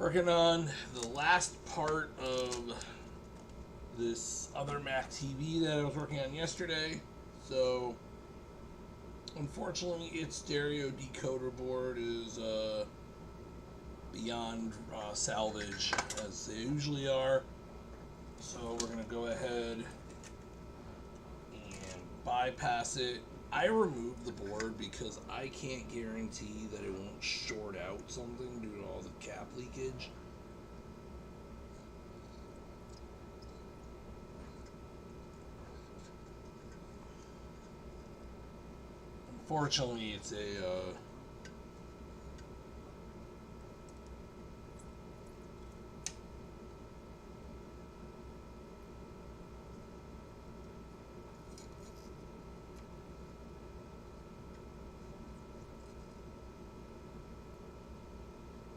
Working on the last part of this other Mac TV that I was working on yesterday. So, unfortunately, its stereo decoder board is beyond salvage, as they usually are. So we're going to go ahead and bypass it. I removed the board because I can't guarantee that it won't short out something due to all the cap leakage. Unfortunately, it's a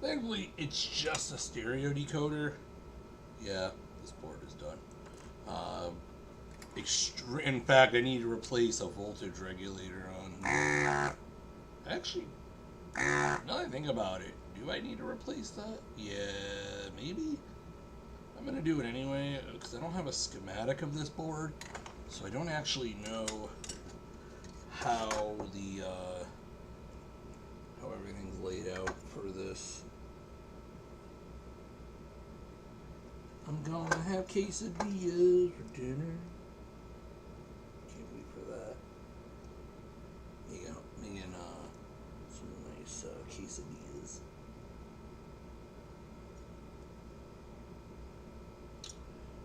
thankfully, it's just a stereo decoder. Yeah, this board is done. In fact, I need to replace a voltage regulator on. Actually, now that I think about it, do I need to replace that? Yeah, maybe. I'm going to do it anyway, because I don't have a schematic of this board, so I don't actually know how how everything's laid out for this. I'm gonna have quesadillas for dinner. Can't wait for that. Making some nice quesadillas.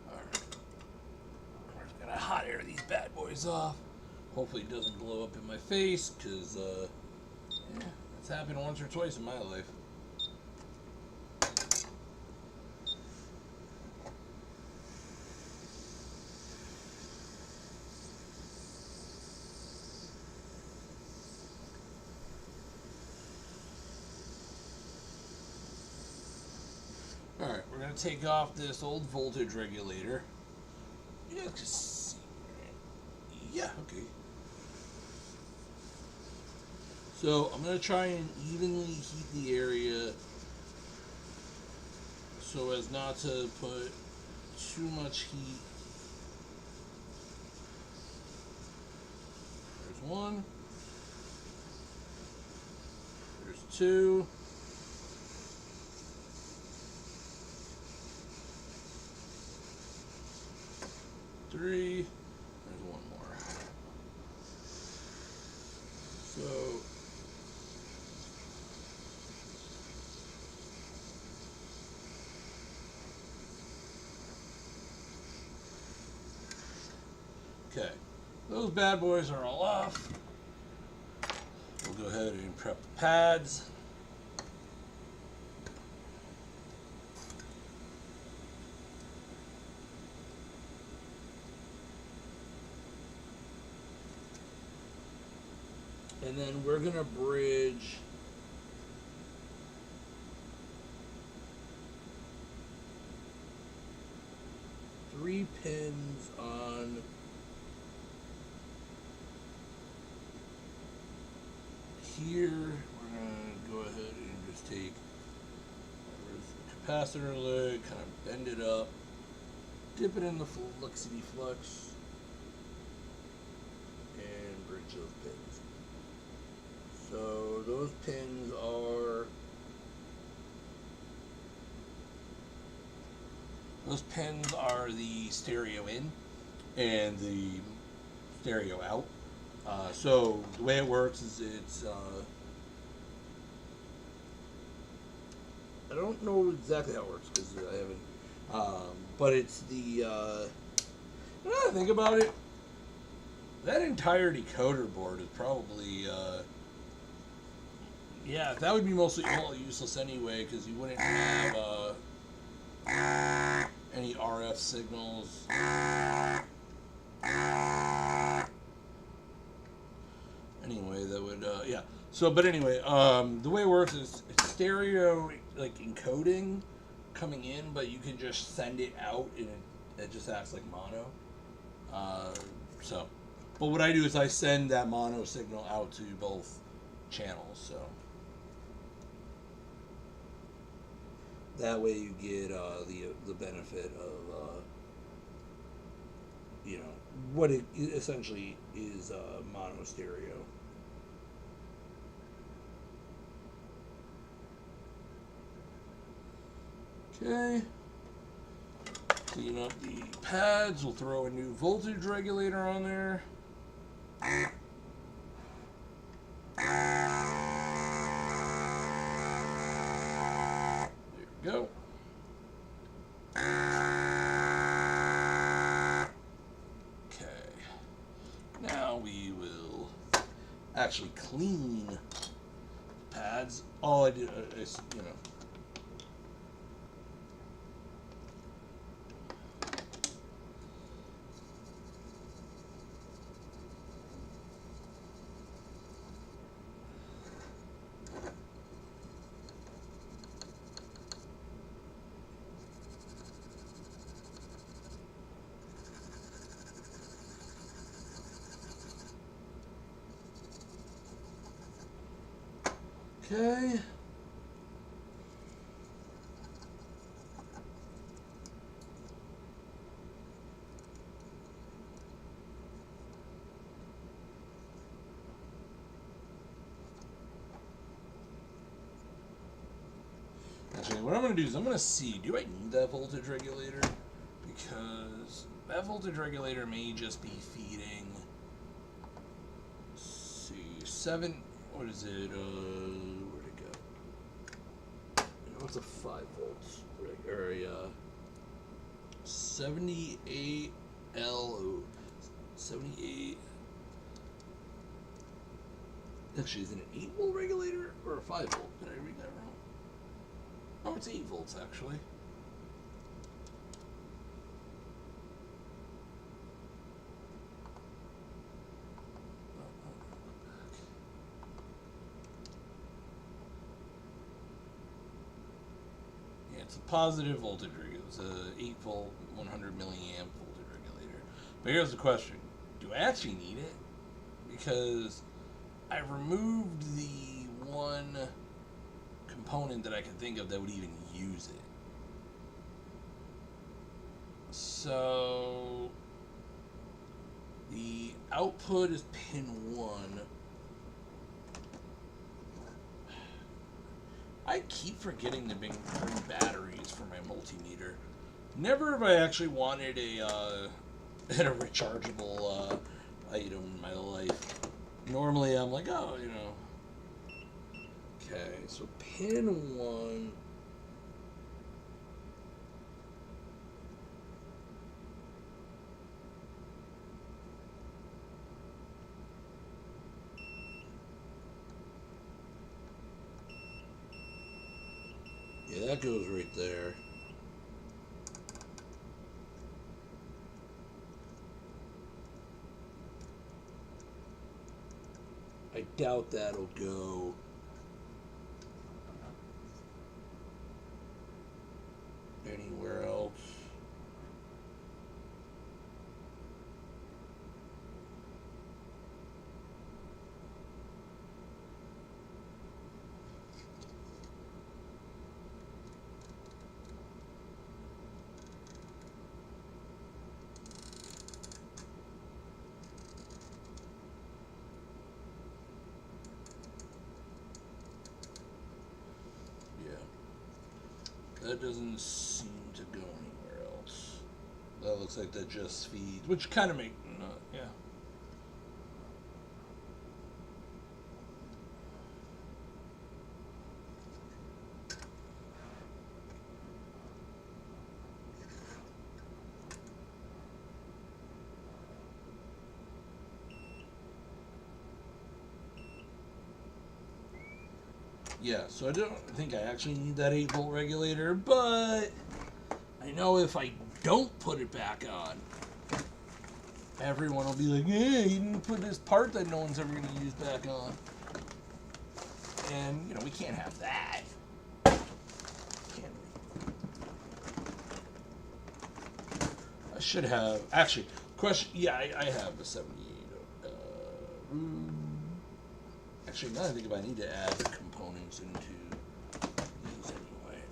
Alright. We're just gonna hot air these bad boys off. Hopefully it doesn't blow up in my face, because, yeah, that's happened once or twice in my life. Alright, we're going to take off this old voltage regulator. Yeah, just see. Yeah, okay. So, I'm going to try and evenly heat the area so as not to put too much heat. There's one. There's two. Three. There's one more. So okay, those bad boys are all off. We'll go ahead and prep the pads. And then we're going to bridge three pins on here. We're going to go ahead and just take the capacitor leg, kind of bend it up, dip it in the fluxity flux, and bridge those pins. So those pins are the stereo in and the stereo out. So the way it works is it's I don't know exactly how it works because I haven't, but it's the now that I think about it, that entire decoder board is probably yeah, that would be mostly all useless anyway, because you wouldn't have any RF signals. Anyway, that would yeah. So, but anyway, the way it works is it's stereo like encoding coming in, but you can just send it out and it just acts like mono. So, but what I do is I send that mono signal out to both channels. So That way you get the benefit of you know what it essentially is mono stereo. Okay. Clean up the pads. We'll throw a new voltage regulator on there. There we go. Okay. Now we will actually clean the pads. All I did is, you know. Okay. Actually, what I'm going to do is I'm going to see, do I need that voltage regulator? Because that voltage regulator may just be feeding, let's see, 7, what is it, where'd it go? You know, it's a 5 volts, or a 78 L, 78, actually, is it an 8 volt regulator or a 5 volt? Did I read that wrong? Oh, it's 8 volts, actually. Yeah, it's a positive voltage regulator. It's a 8 volt, 100 milliamp voltage regulator. But here's the question. Do I actually need it? Because I removed the one component that I can think of that would even use it. So the output is pin 1. I keep forgetting to bring batteries for my multimeter. Never have I actually wanted a rechargeable item in my life. Normally I'm like, oh, you know. Okay, so pin 1. Yeah, that goes right there. I doubt that'll go anywhere else. That doesn't seem to go anywhere else. That looks like that just feeds, which kind of make, yeah. Yeah, so I don't think I actually need that 8 volt regulator, but I know if I don't put it back on, everyone will be like, hey, you didn't put this part that no one's ever going to use back on. And, you know, we can't have that. Can we? I should have, actually, question, yeah, I have a 78. Actually, now I think about it, I need to add components into these anyway.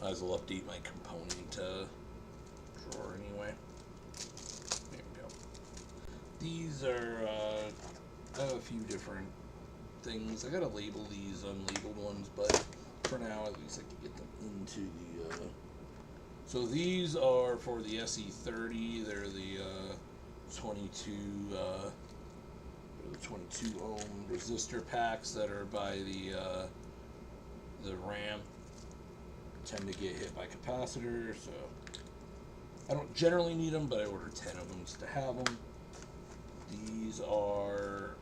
Might as well update my component drawer anyway. There we go. These are, I have a few different things. I gotta label these unlabeled ones, but for now, at least I can get them into the, so these are for the SE30. They're the 22 ohm resistor packs that are by the RAM. Tend to get hit by capacitors, so I don't generally need them, but I ordered 10 of them just to have them. These are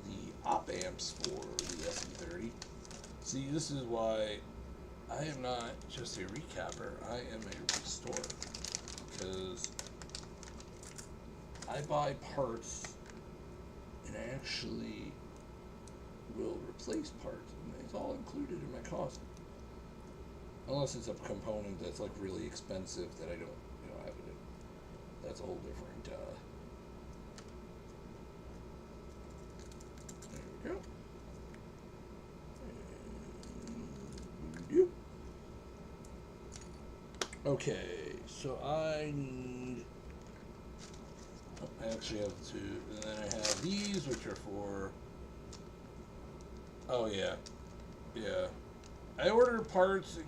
the op amps for the SE30. See, this is why I am not just a recapper, I am a restorer, because I buy parts and actually will replace parts, and it's all included in my cost. Unless it's a component that's like really expensive that I don't, have it in. That's a whole different, there we go. Okay, so I need, I actually have two, and then I have these, which are for, oh yeah, I ordered parts, and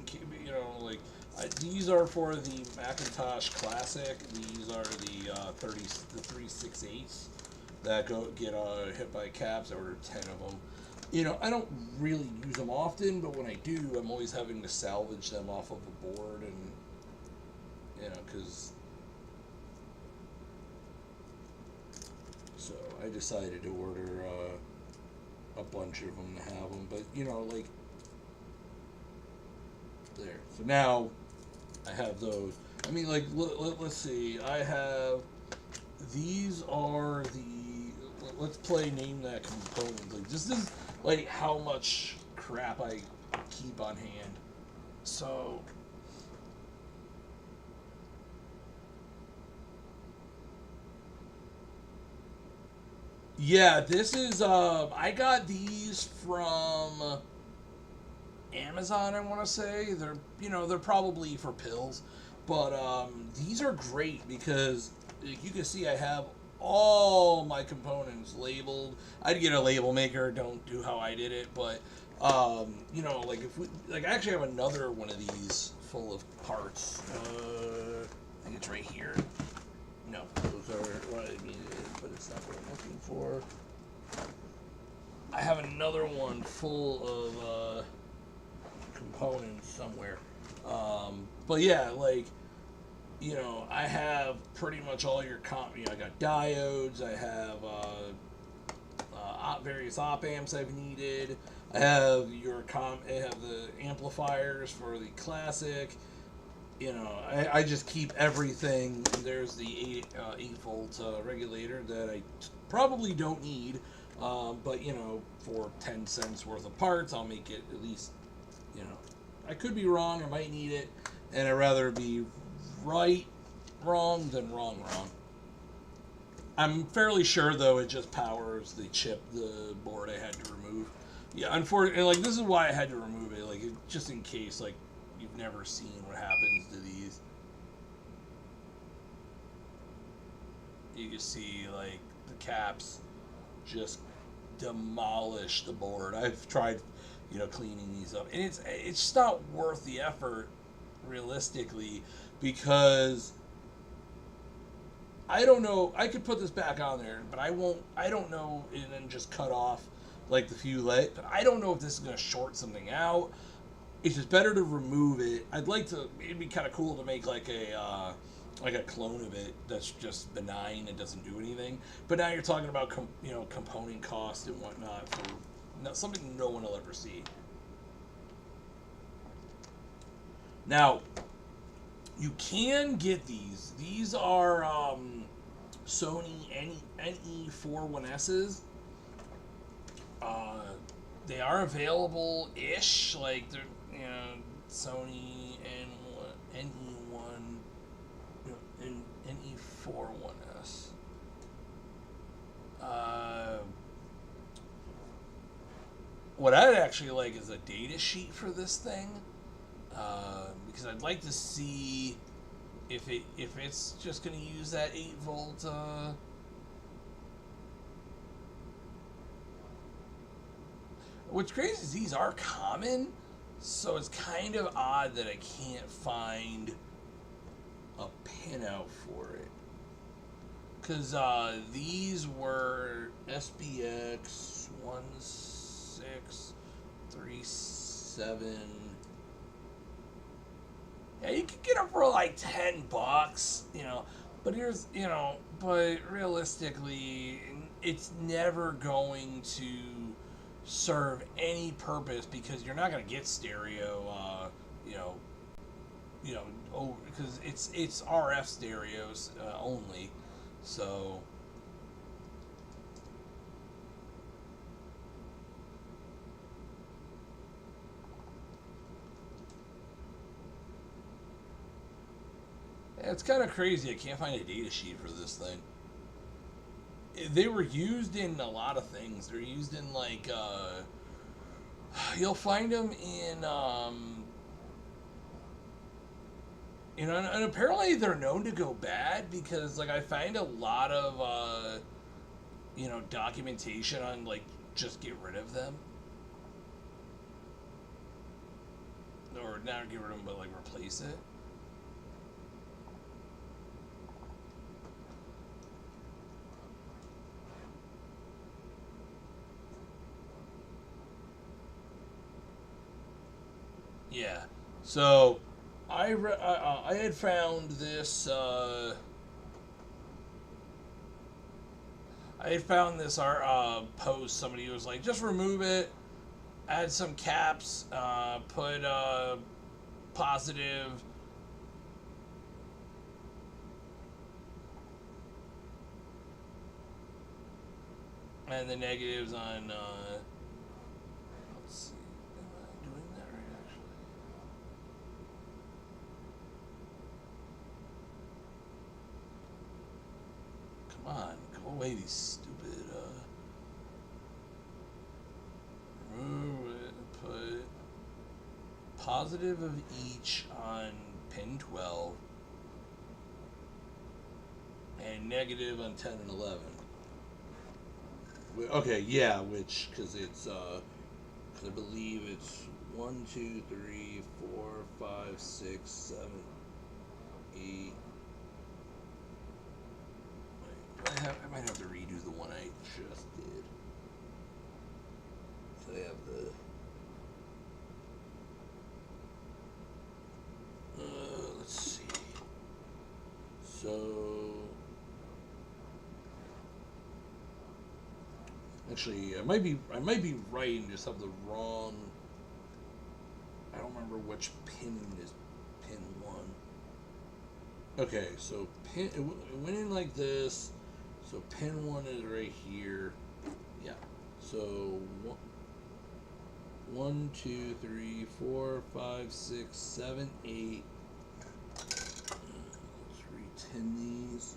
these are for the Macintosh Classic. These are the 3/6/8 that get hit by caps. I ordered 10 of them. I don't really use them often, but when I do, I'm always having to salvage them off of the board, and because so I decided to order a bunch of them to have them, but there. So now I have those. I mean, let's see. I have, these are the, let's play name that component. Like, this is like how much crap I keep on hand. So yeah, this is, I got these from Amazon, I want to say. They're probably for pills, but these are great because you can see I have all my components labeled. I'd get a label maker, don't do how I did it, but if we, I actually have another one of these full of parts. I think it's right here. No, those are what I needed, but it's not what I'm looking for. I have another one full of components somewhere. But yeah, I have pretty much all your I got diodes, I have various op amps I've needed. I have I have the amplifiers for the Classic. I just keep everything. There's the 8-volt regulator that I probably don't need, but for 10 cents worth of parts, I'll make it at least. I could be wrong. I might need it, and I'd rather be wrong than wrong. I'm fairly sure though it just powers the board I had to remove. Yeah, unfortunately, this is why I had to remove it, just in case, you've never seen what happens to these. You can see, the caps just demolish the board. I've tried, cleaning these up, and it's just not worth the effort, realistically, because I don't know. I could put this back on there, but I won't. I don't know, and then just cut off the few but I don't know if this is going to short something out. It's just better to remove it. I'd like to. It'd be kind of cool to make a clone of it that's just benign and doesn't do anything. But now you're talking about component cost and whatnot for something no one will ever see. Now, you can get these. These are Sony NE41Ss. They are available-ish. They're Sony NE41S. What I'd actually like is a data sheet for this thing. because I'd like to see if it's just going to use that 8-volt. What's crazy is these are common, so it's kind of odd that I can't find a pinout for it. Because these were SBX 1637. Yeah, you could get them for like $10, you know. But here's, you know, but realistically, it's never going to serve any purpose because you're not going to get stereo, oh, because it's RF stereos only, so. It's kind of crazy. I can't find a data sheet for this thing. They were used in a lot of things. They're used in like you'll find them in and apparently they're known to go bad because like I find a lot of documentation on like just get rid of them, or not get rid of them but like replace it. Yeah, so I had found this. I had found this post. Somebody was like, just remove it, add some caps, put positive. And the negatives on. Let's see. Am I doing that right? Actually. Come on, go away, these stupid. Remove it. Put positive of each on pin 12, and negative on 10 and 11. Okay, yeah, which because it's I believe it's 1, 2, 3, 4, 5, 6, 7, 8. I might have to redo the one I just did. So I have the. Let's see. So. Actually, I might be right and just have the wrong. I don't remember which pin is pin 1. Okay, so it went in like this. So pin 1 is right here. Yeah. So 1, 2, 3, 4, 5, 6, 7, 8. Let's re-tin these.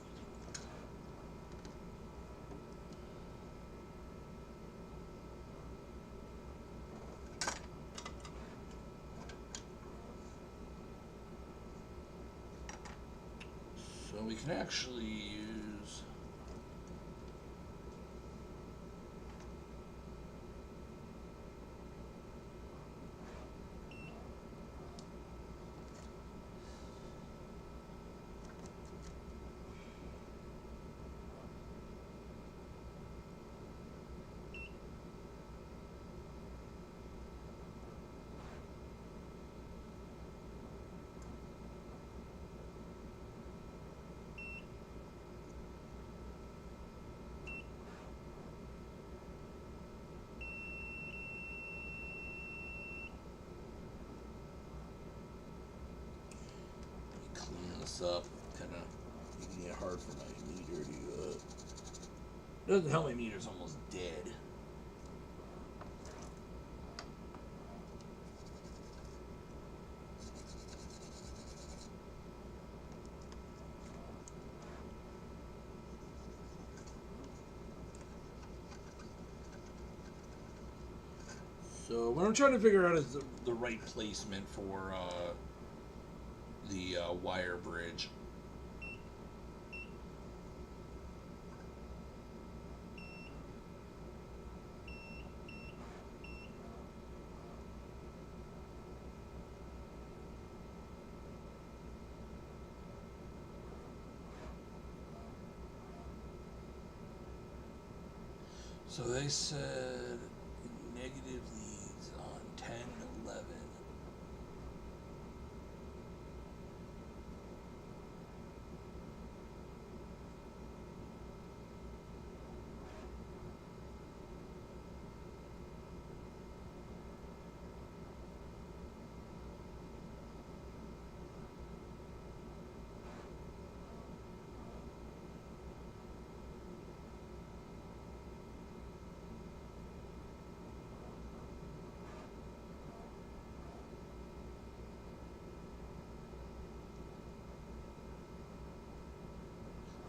So we can actually use. Up, kind of making it hard for my meter to. Doesn't help my meter's almost dead. So what I'm trying to figure out is the right placement for the wire bridge. So they said negative leads on 10, 11.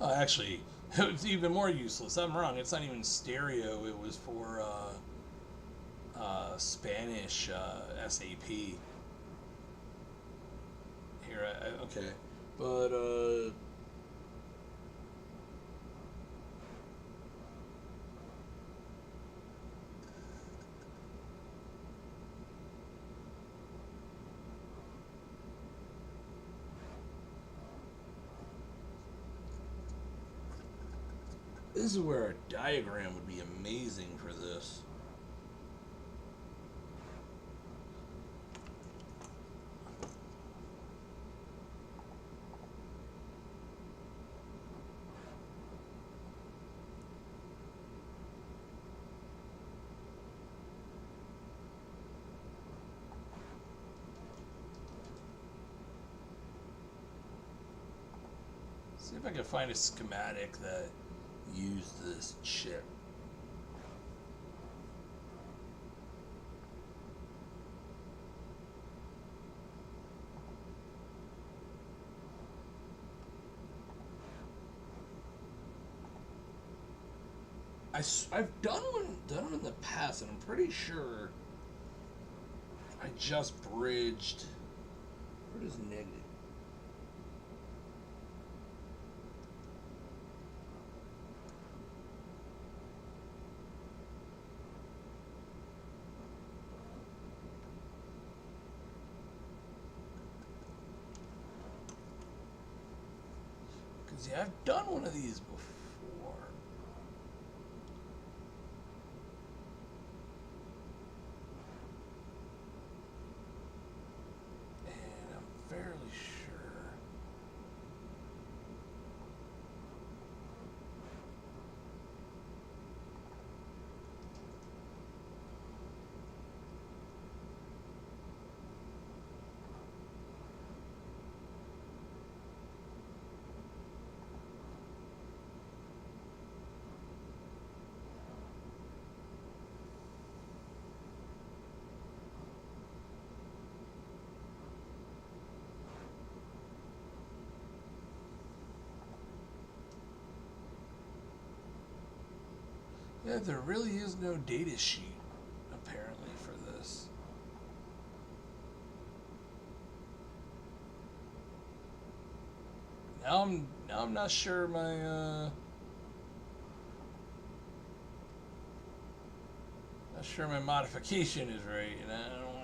Oh, actually, it's even more useless. I'm wrong. It's not even stereo. It was for Spanish SAP. Here, okay, but this is where a diagram would be amazing for this. See if I can find a schematic that used this chip. I've done one in the past, and I'm pretty sure I just bridged. Where does negative? Because yeah, I've done one of these before. And I'm fairly sure. Yeah, there really is no data sheet, apparently, for this. Now I'm not sure my modification is right, and I don't want to.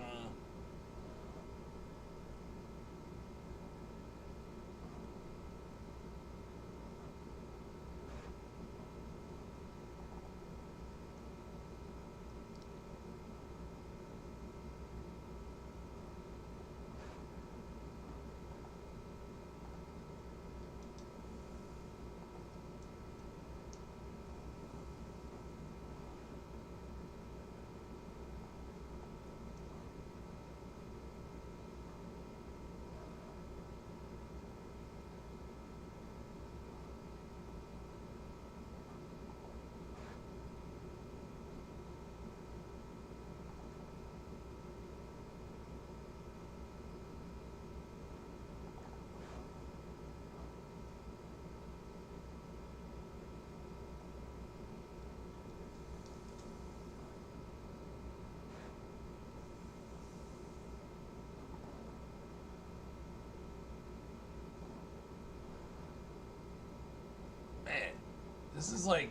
This is like,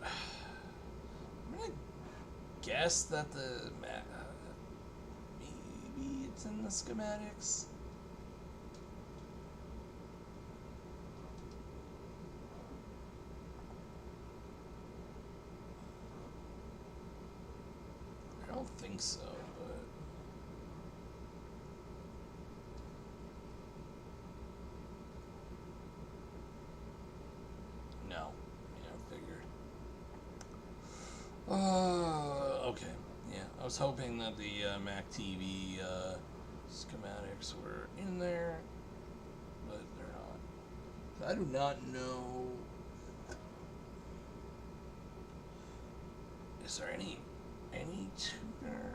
I'm gonna guess that maybe it's in the schematics. I don't think so, but no. Yeah, I figured. Okay. Yeah, I was hoping that the Mac TV schematics were in there, but they're not. I do not know. Is there any tuner?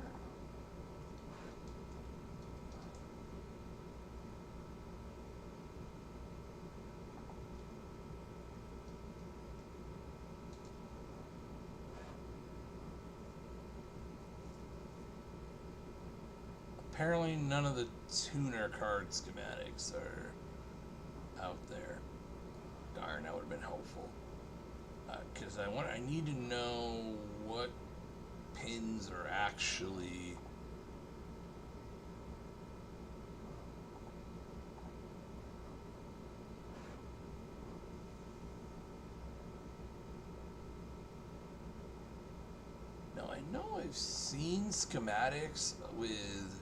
Apparently, none of the tuner card schematics are out there. Darn, that would have been helpful. Because I need to know what pins are actually. No, I know I've seen schematics with.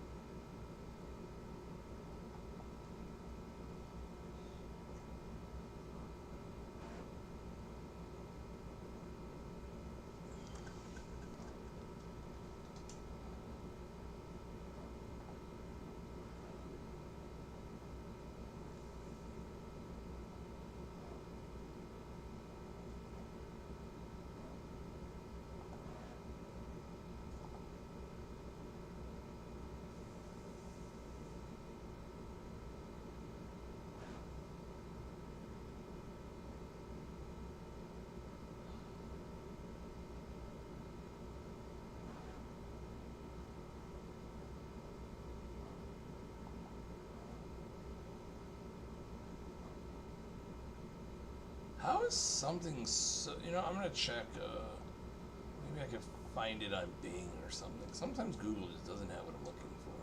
How is something so. I'm going to check. Maybe I can find it on Bing or something. Sometimes Google just doesn't have what I'm looking for.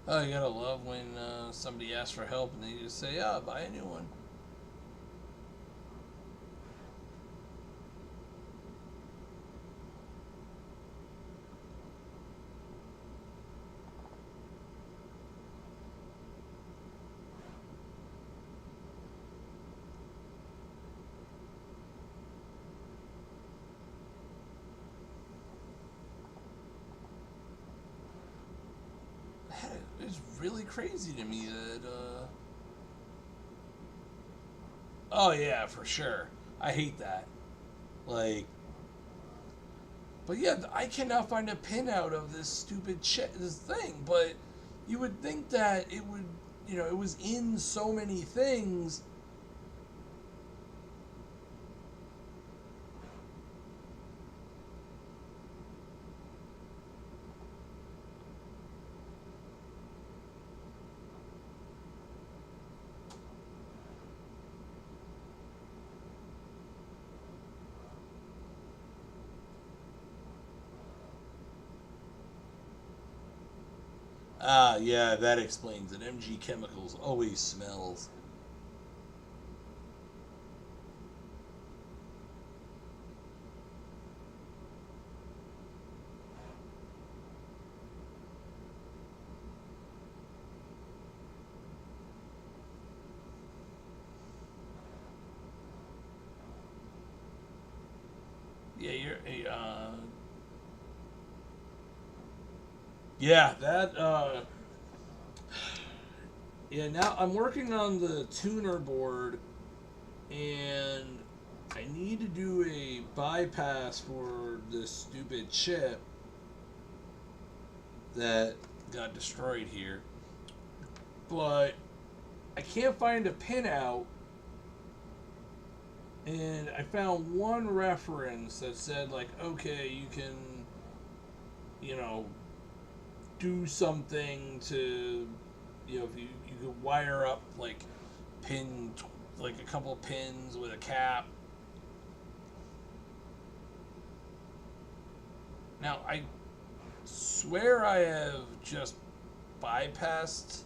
Oh, you gotta love when somebody asks for help and they just say, "Yeah, buy a new one." It's really crazy to me that. Oh yeah, for sure. I hate that. Like, but yeah, I cannot find a pin out of this stupid this thing. But you would think that it would, it was in so many things. Ah, yeah, that explains it. MG Chemicals always smells. Yeah, yeah, that, yeah, now I'm working on the tuner board, and I need to do a bypass for this stupid chip that got destroyed here. But I can't find a pinout, and I found one reference that said, like, okay, you can, you know, do something to, you know, if you could wire up like pin, like a couple pins with a cap. Now I swear I have just bypassed.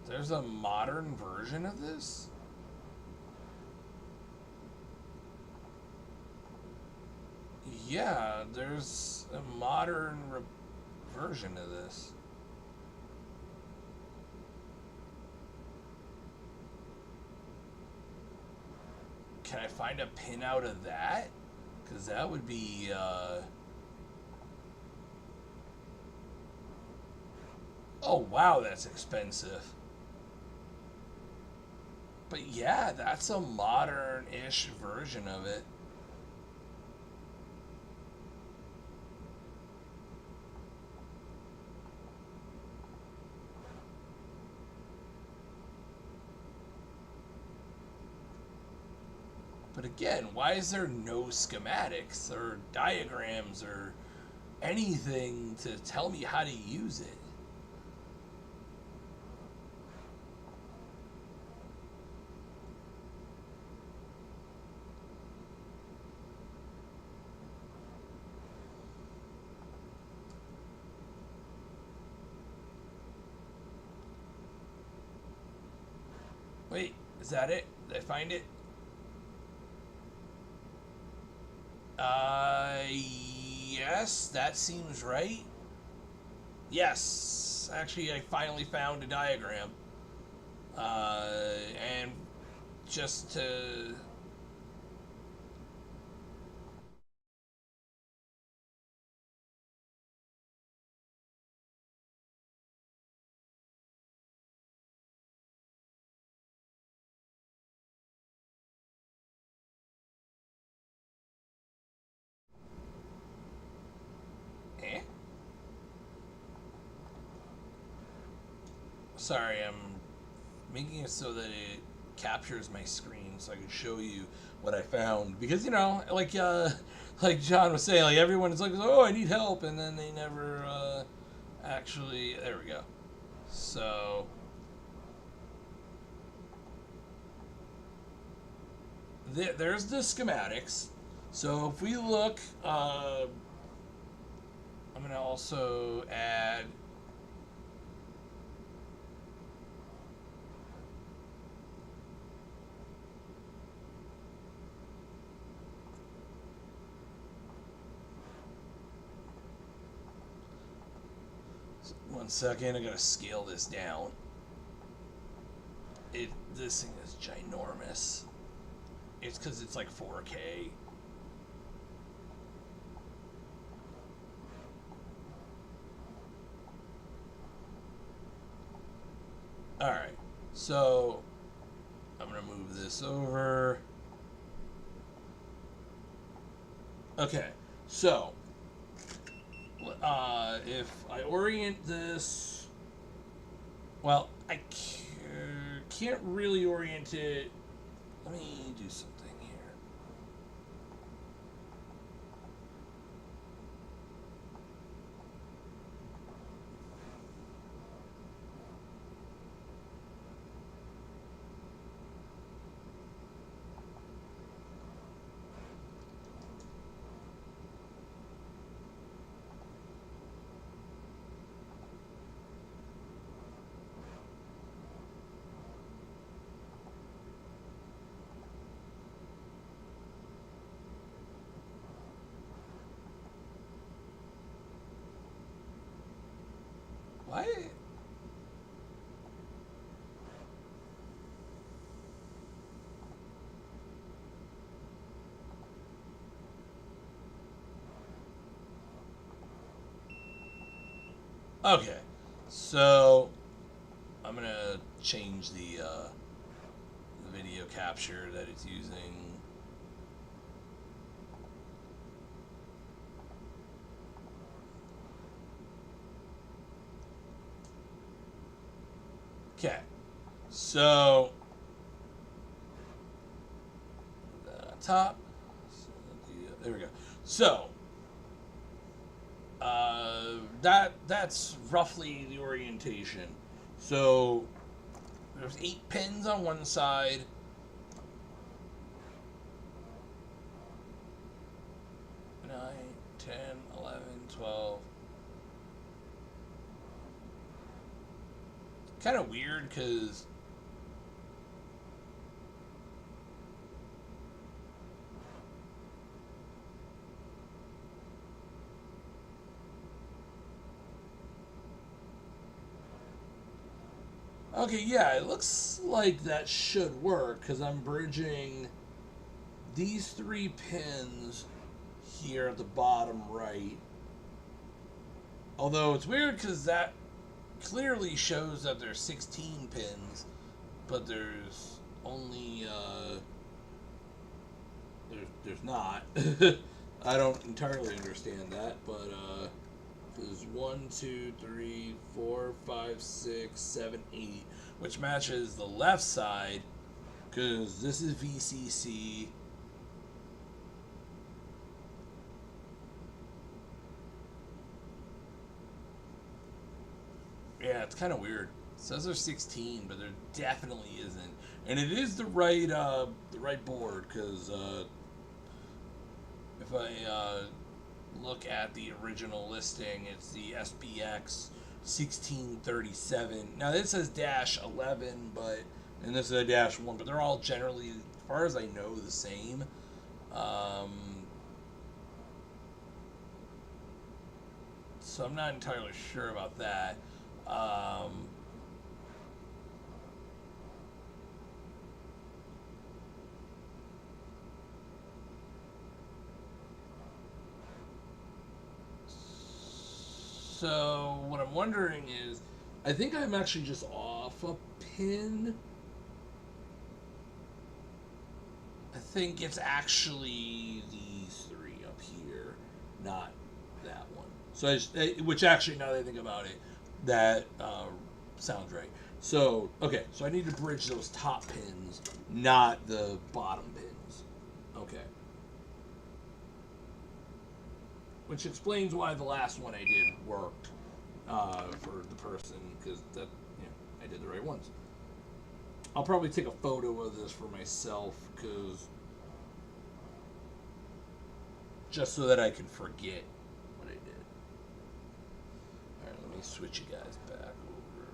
There's a modern version of this? Yeah, there's a modern version of this. Can I find a pin out of that? Because that would be, oh, wow, that's expensive. But yeah, that's a modern-ish version of it. But again, why is there no schematics or diagrams or anything to tell me how to use it? Wait, is that it? Did I find it? Yes, that seems right. Yes, actually, I finally found a diagram. And just to. Eh? Sorry, I'm making it so that it captures my screen so I can show you what I found. Because, you know, like John was saying, like everyone's like, oh, I need help, and then they never actually. There we go. So there's the schematics. So if we look, I'm gonna also add. One second, I gotta scale this down. This thing is ginormous. It's because it's like 4K. Alright, so I'm going to move this over. Okay, so if I orient this, well, I can't really orient it. Let me do something here. Okay, so I'm gonna change the video capture that it's using. Okay, so top. There we go. So that's roughly the orientation. So there's 8 pins on one side. 9, 10, 11, 12. Kind of weird because okay, yeah, it looks like that should work because I'm bridging these 3 pins here at the bottom right. Although it's weird because that clearly shows that there's 16 pins, but there's only there's not. I don't entirely understand that, but there's 1, 2, 3, 4, 5, 6, 7, 8, which matches the left side because this is VCC. Yeah, it's kind of weird. It says there's 16, but there definitely isn't, and it is the right board because if I look at the original listing, it's the SPX 1637. Now this says -11, but and this is a -1, but they're all generally, as far as I know, the same. So I'm not entirely sure about that. So what I'm wondering is, I think I'm actually just off a pin. I think it's actually these 3 up here, not that one. So which actually, now that I think about it, that sounds right. So okay, so I need to bridge those top pins, not the bottom pins. Okay. Which explains why the last one I did worked for the person, because that, I did the right ones. I'll probably take a photo of this for myself, because just so that I can forget what I did. All right, let me switch you guys back over.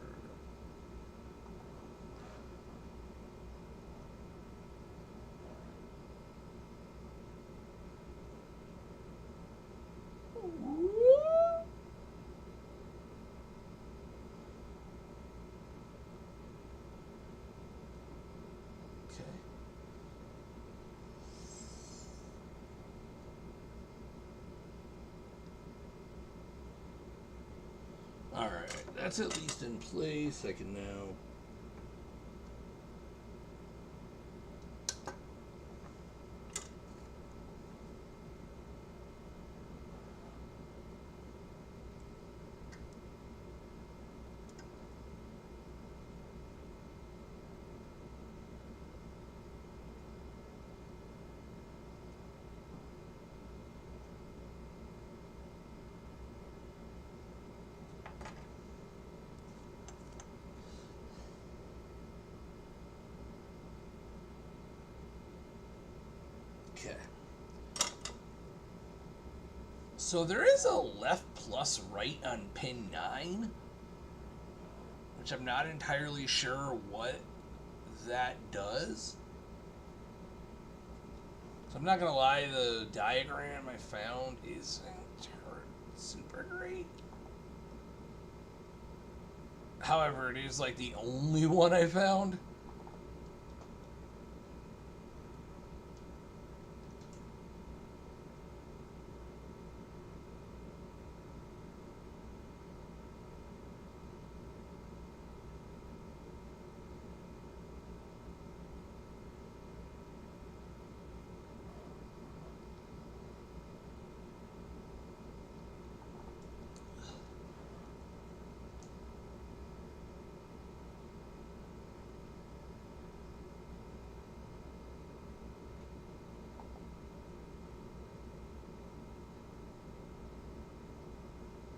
Alright, that's at least in place. I can now... Okay. So there is a left plus right on pin 9, which I'm not entirely sure what that does. So I'm not going to lie, the diagram I found isn't super great. However, it is like the only one I found.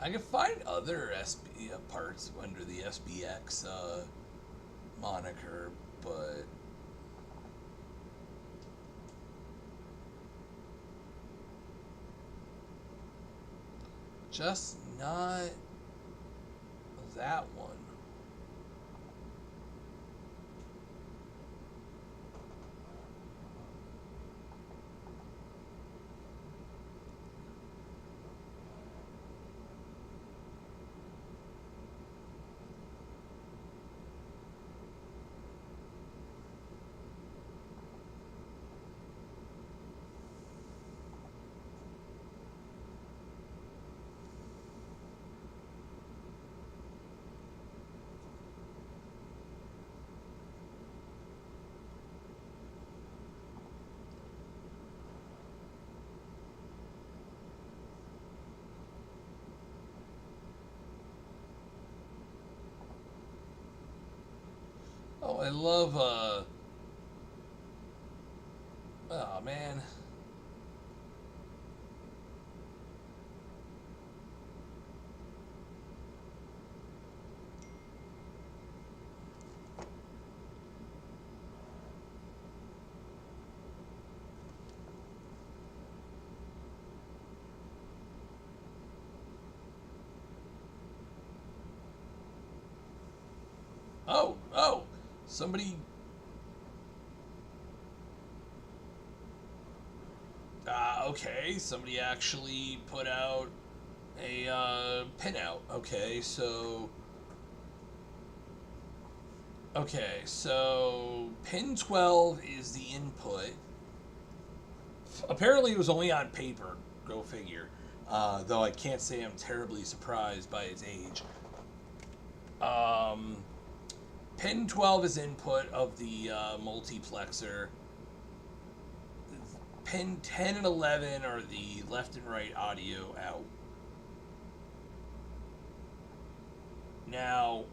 I can find other SB parts under the SBX moniker, but just not that one. Oh, I love, oh man. Oh, somebody, okay, somebody actually put out a, pinout. Okay, so pin 12 is the input. Apparently it was only on paper, go figure. Though I can't say I'm terribly surprised by its age. Pin 12 is input of the multiplexer. Pin 10 and 11 are the left and right audio out. Now,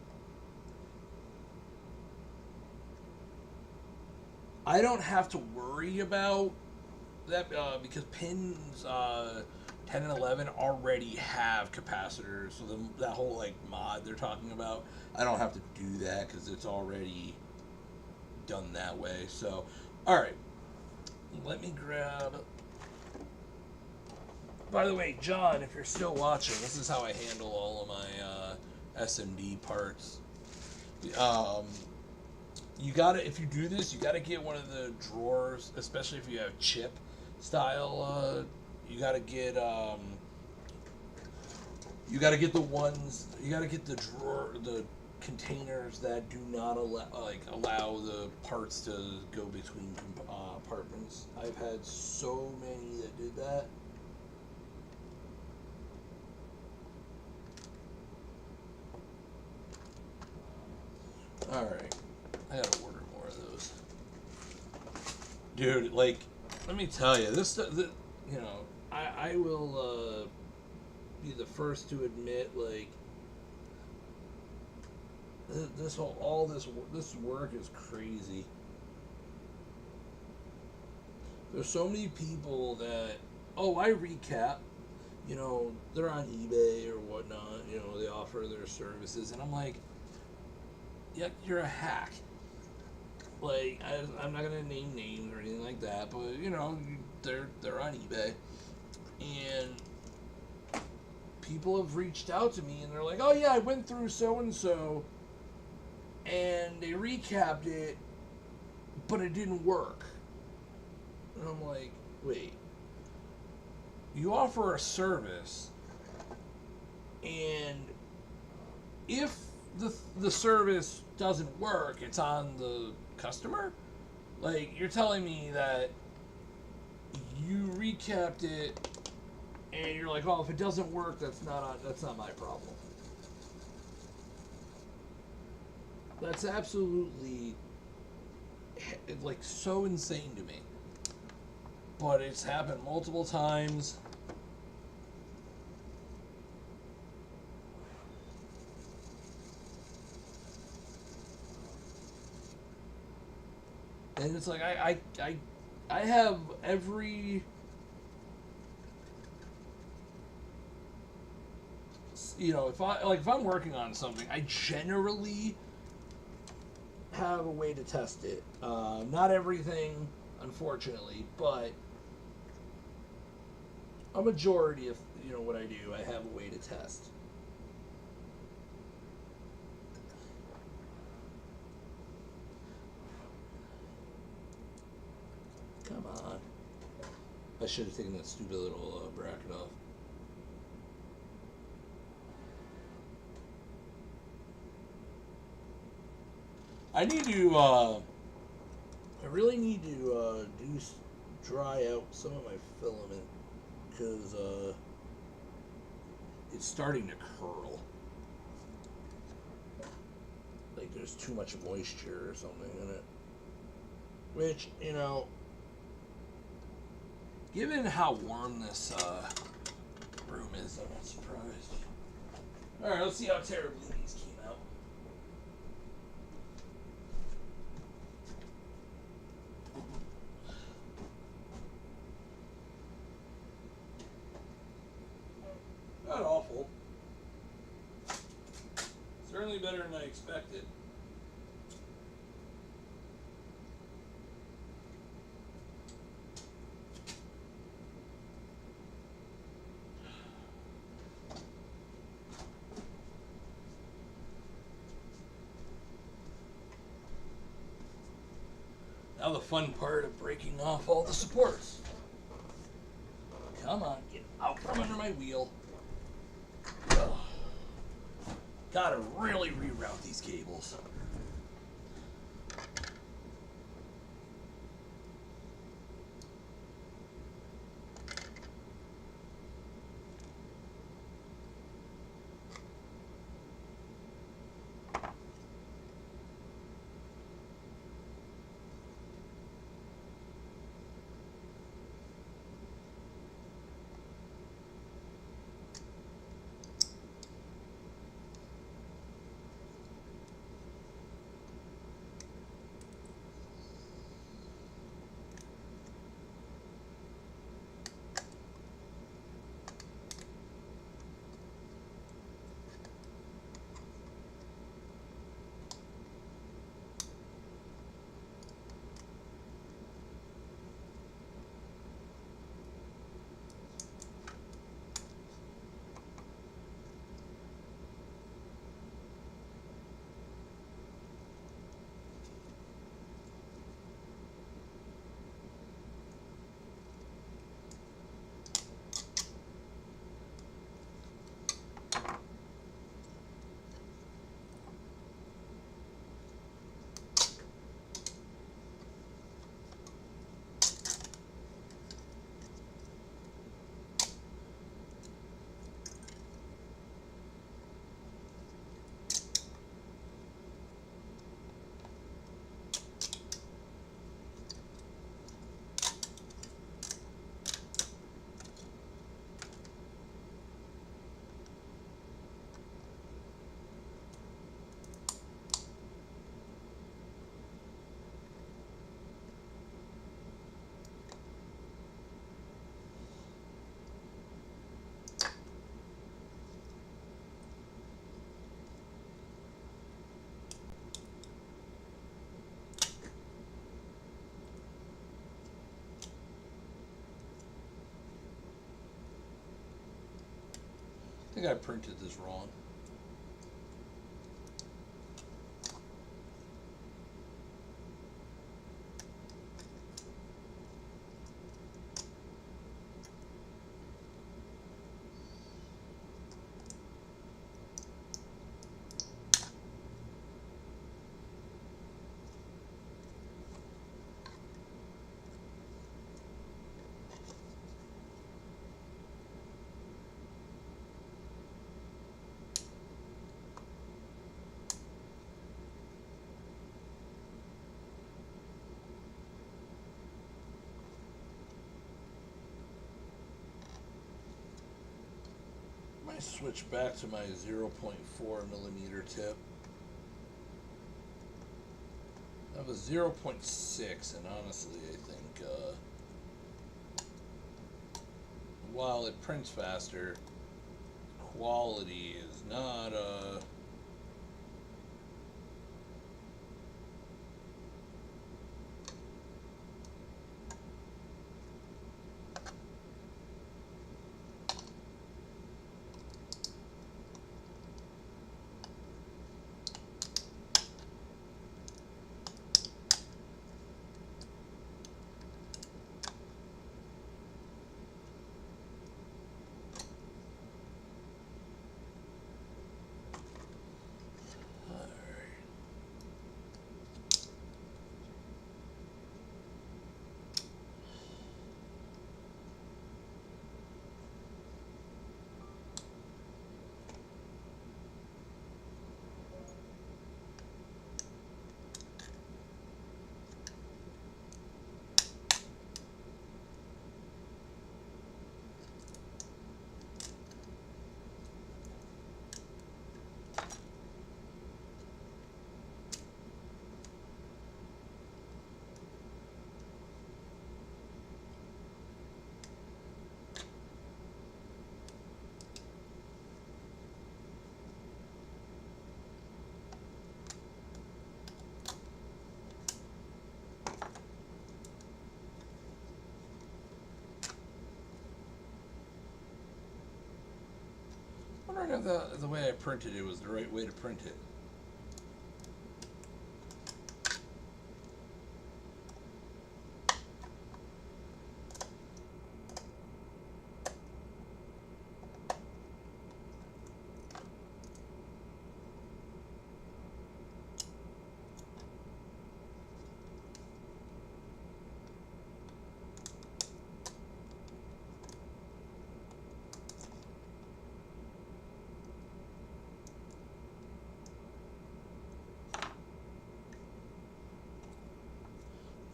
I don't have to worry about that because pins 10 and 11 already have capacitors. So that whole like mod they're talking about, I don't have to do that because it's already done that way. So, all right, let me grab. By the way, John, if you're still watching, this is how I handle all of my SMD parts. You gotta, if you do this, you gotta get one of the drawers, especially if you have chip style. You gotta get the ones. You gotta get the the containers that do not allow the parts to go between compartments. I've had so many that did that. All right, I gotta order more of those, dude. Like, let me tell you, you know, I will be the first to admit, like, this work is crazy. There's so many people that, oh, I recap, you know, they're on eBay or whatnot, you know, they offer their services, and I'm like, yeah, you're a hack. Like, I'm not gonna name names or anything like that, but you know, they're on eBay, and people have reached out to me and they're like, oh yeah, I went through so and so, and they recapped it, but it didn't work. And I'm like, wait, you offer a service, and if the service doesn't work, it's on the customer. Like, you're telling me that you recapped it, and you're like, oh, if it doesn't work, that's not my problem. That's absolutely like so insane to me. But it's happened multiple times. And it's like I have every you know, if I'm working on something, I generally have a way to test it. Not everything, unfortunately, but a majority of, you know, what I do, I have a way to test. Come on. I should have taken that stupid little bracket off. I need to, I really need to dry out some of my filament, because it's starting to curl. Like there's too much moisture or something in it. Which, you know, given how warm this room is, I'm not surprised. Alright, let's see how terribly these came out. Not awful. Certainly better than I expected. Now the fun part of breaking off all the supports. Come on, get out from under my wheel. Ugh. Gotta really reroute these cables. I think I printed this wrong. I switch back to my 0.4 millimeter tip. I have a 0.6, and honestly, I think while it prints faster, quality is not I wonder if the way I printed it was the right way to print it.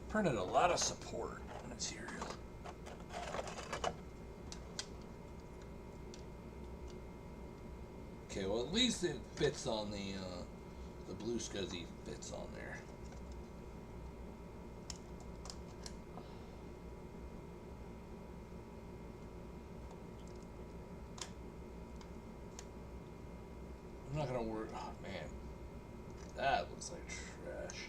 Printed a lot of support material. Okay, well at least it fits on the blue SCSI fits on there. I'm not gonna worry. Oh man, that looks like trash.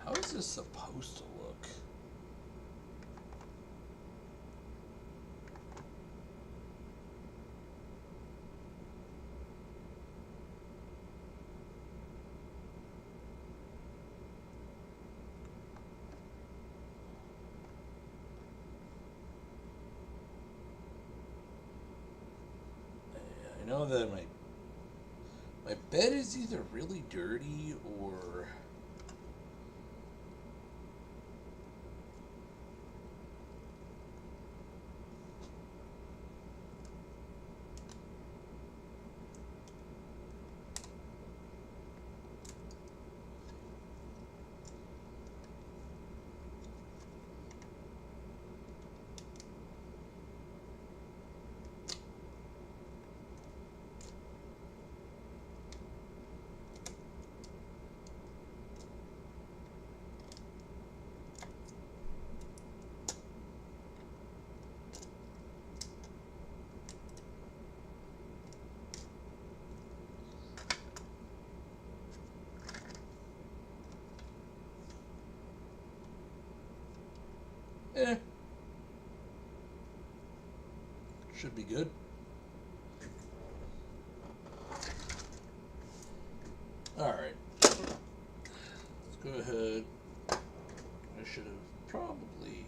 How is this supposed to look? I know that my bed is either really dirty or should be good. Alright. Let's go ahead. I should have probably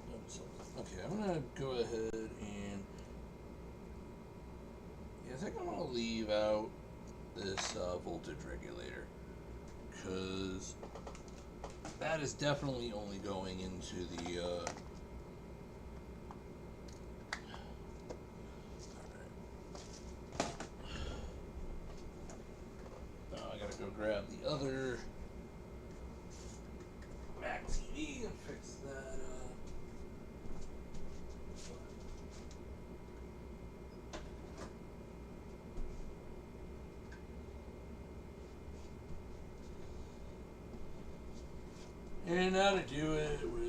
done something. Okay, I'm gonna go ahead and I think I'm gonna leave out this voltage regulator because that is definitely only going into the go grab the other Mac TV and fix that up. And how to do it with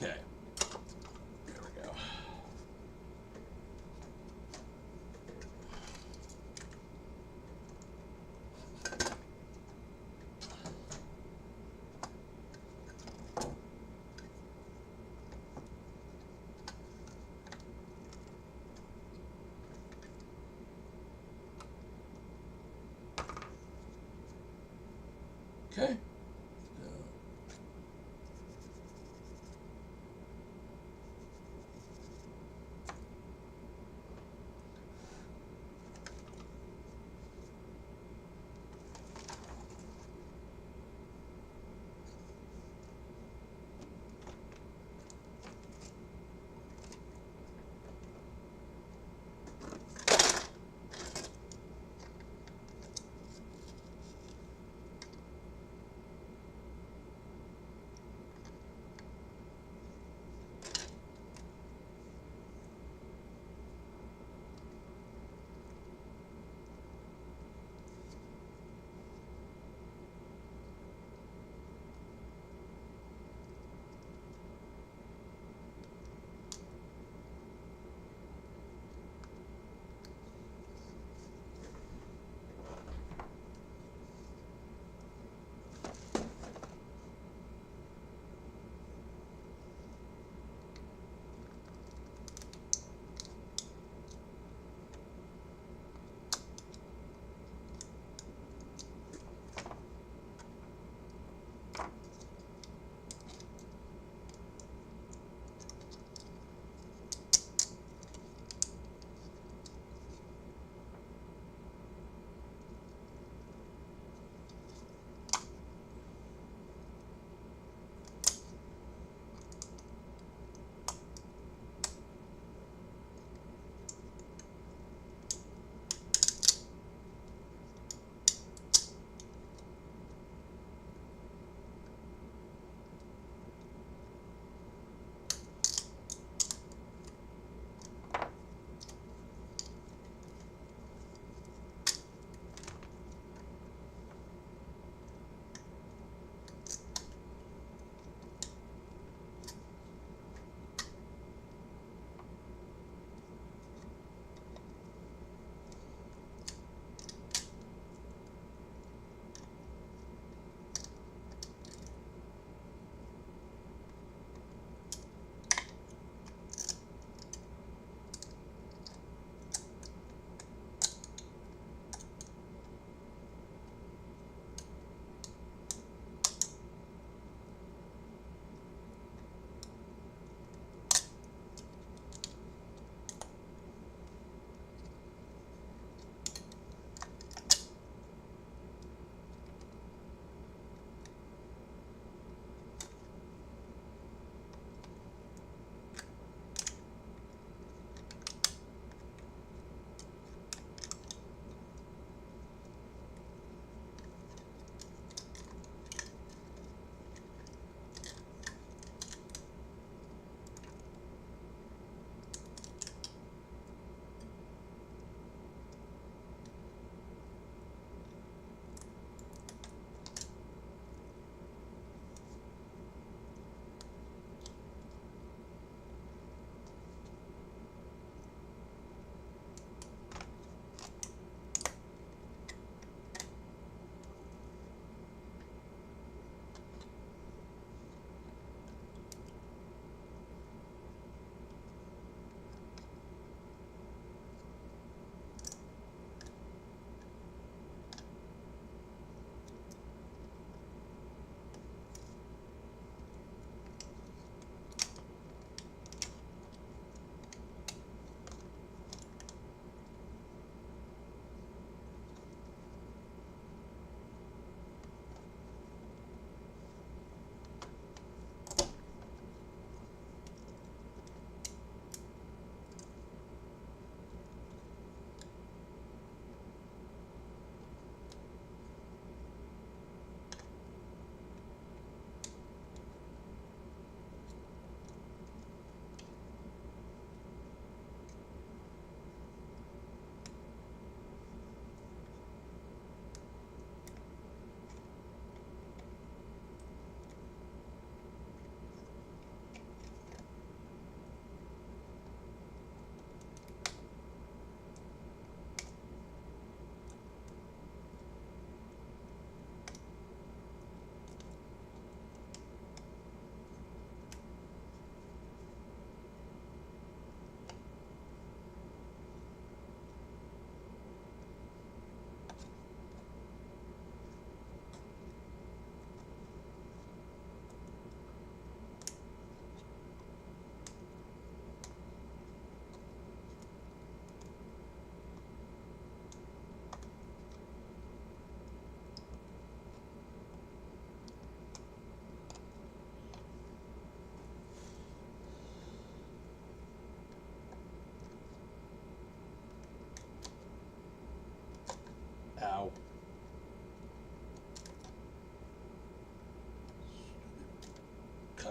okay. There we go. Okay.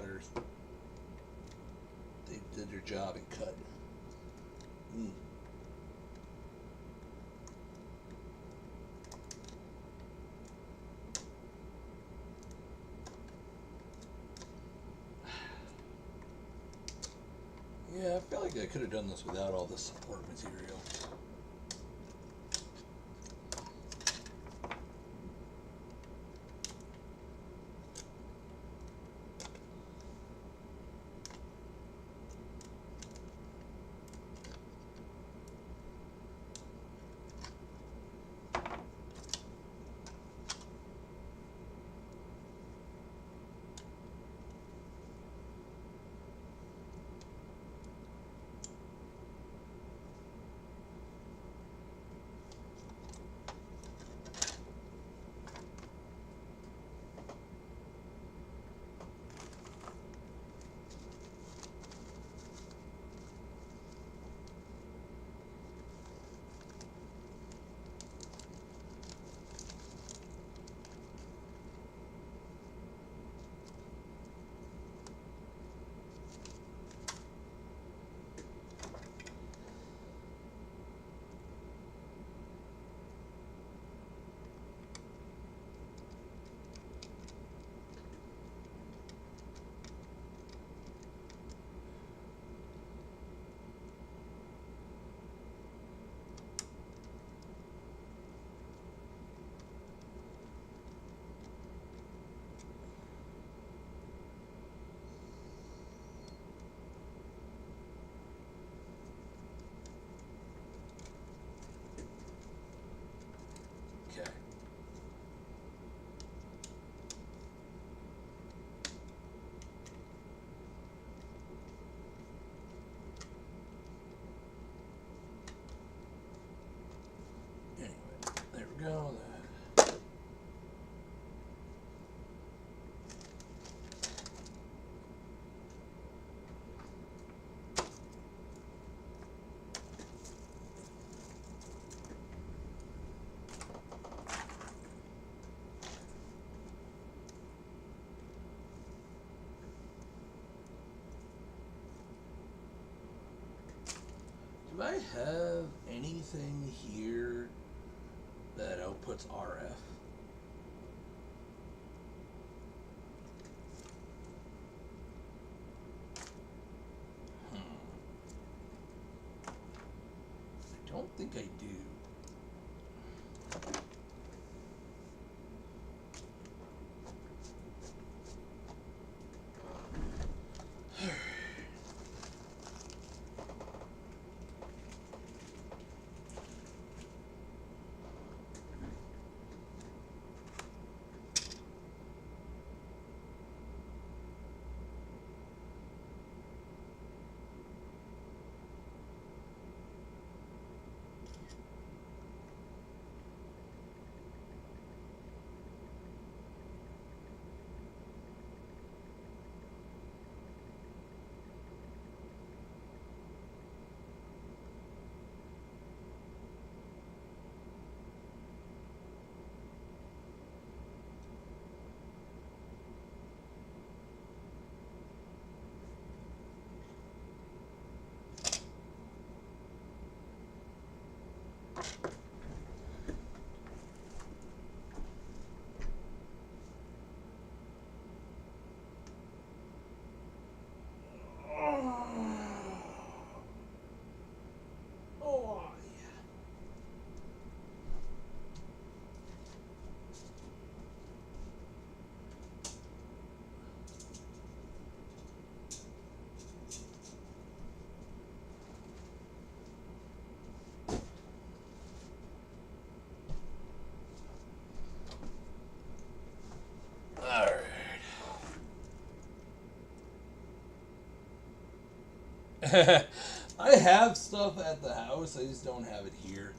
cutters. They did their job and cut. Yeah, I feel like I could have done this without all this support material. Okay. Anyway, there we go. Do I have anything here that outputs RF? I don't think I do. I have stuff at the house, I just don't have it here.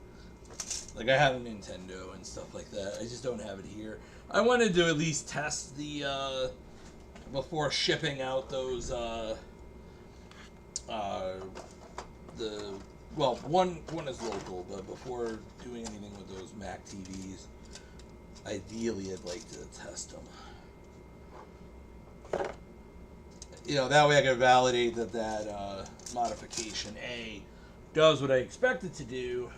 Like, I have a Nintendo and stuff like that, I just don't have it here. I wanted to at least test the, before shipping out those, well, one is local, but before doing anything with those Mac TVs, ideally I'd like to test them. You know, that way I can validate that modification A does what I expect it to do.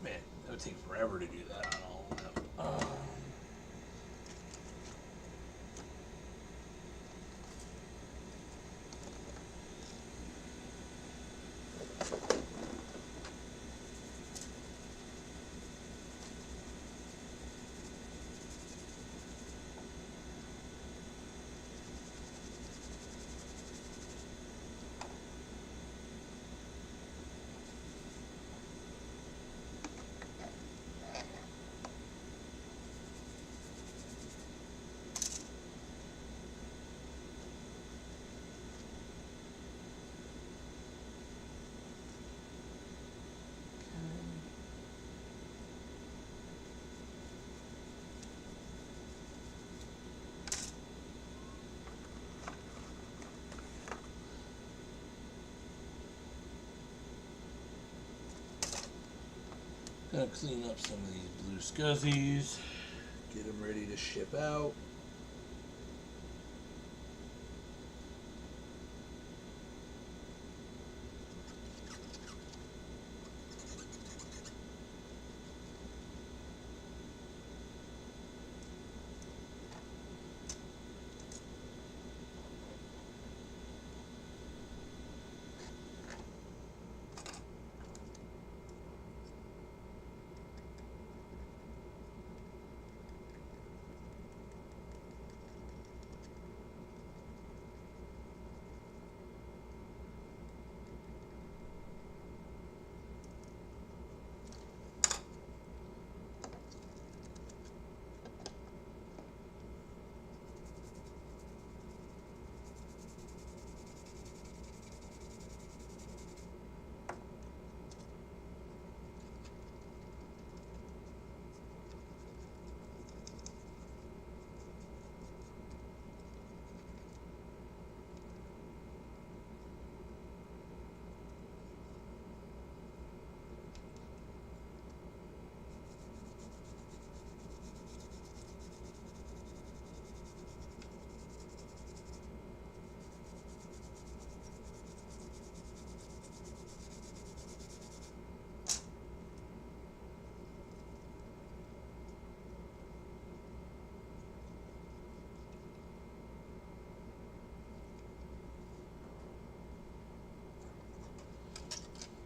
Man, that would take forever to do that on all of them. Gonna clean up some of these blue scuzzies, get them ready to ship out.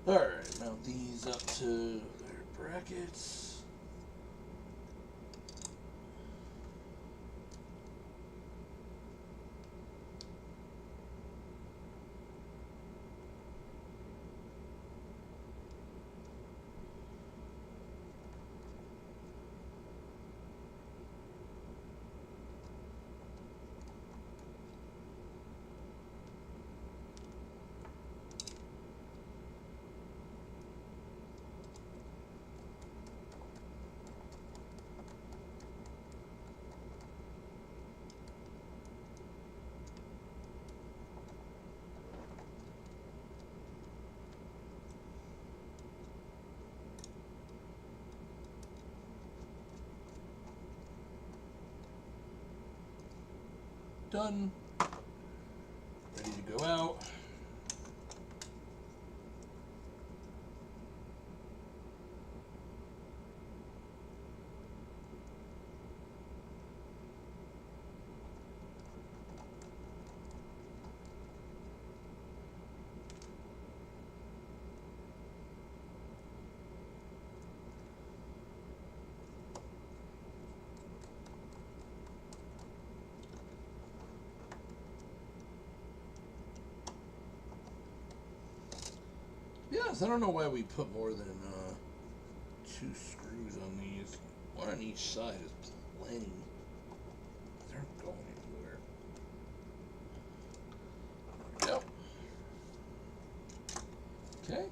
Alright, mount these up to their brackets. Done. Ready to go out. I don't know why we put more than 2 screws on these. One on each side is plenty. They aren't going anywhere. There we go. Okay.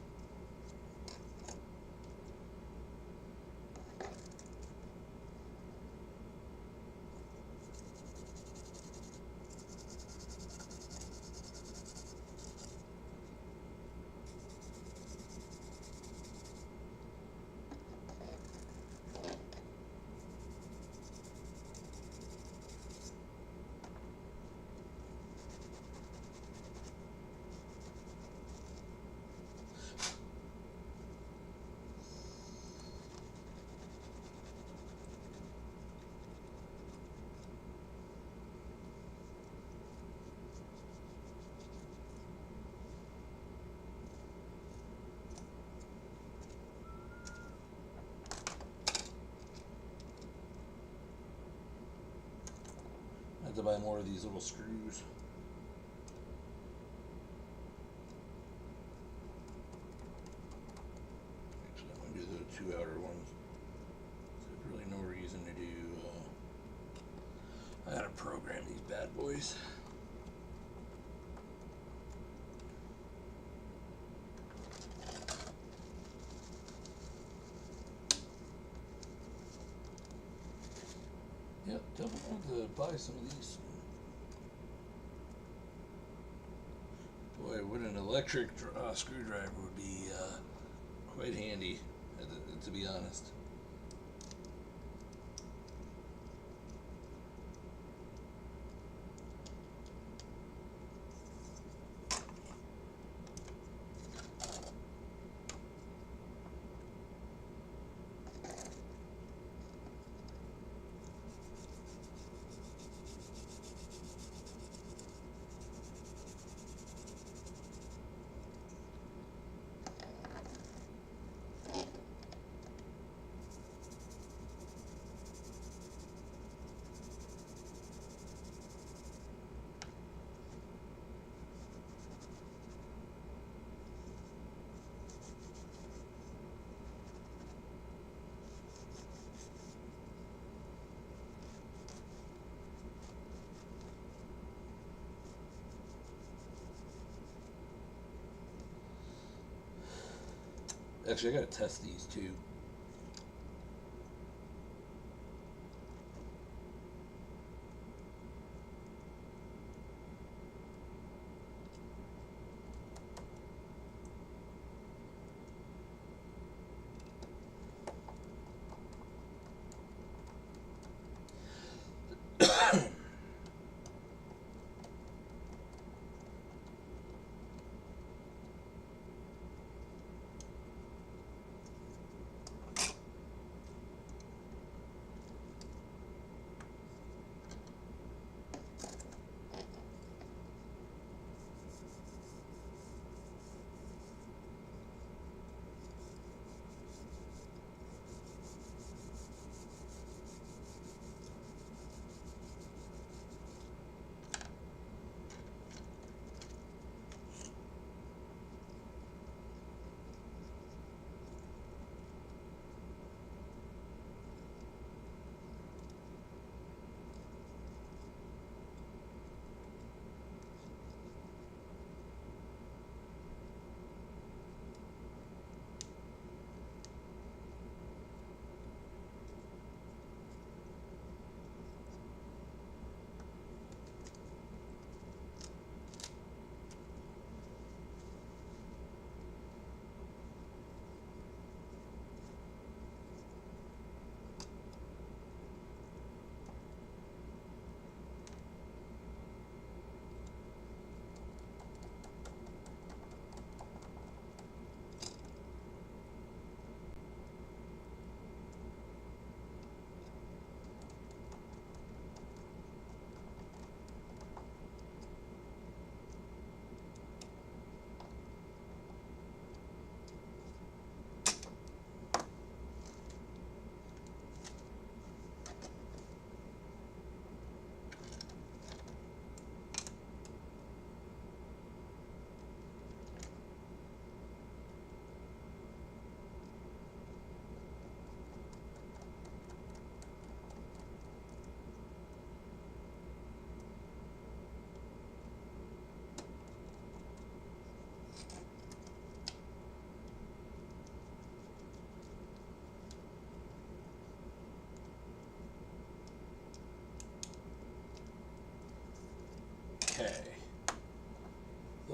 I have to buy more of these little screws. Actually, I'm going to do the 2 outer ones. There's really no reason to do... I gotta program these bad boys. Yep, definitely want to buy some of these. Boy, what an electric screwdriver would be quite handy, to be honest. Actually, I gotta test these too.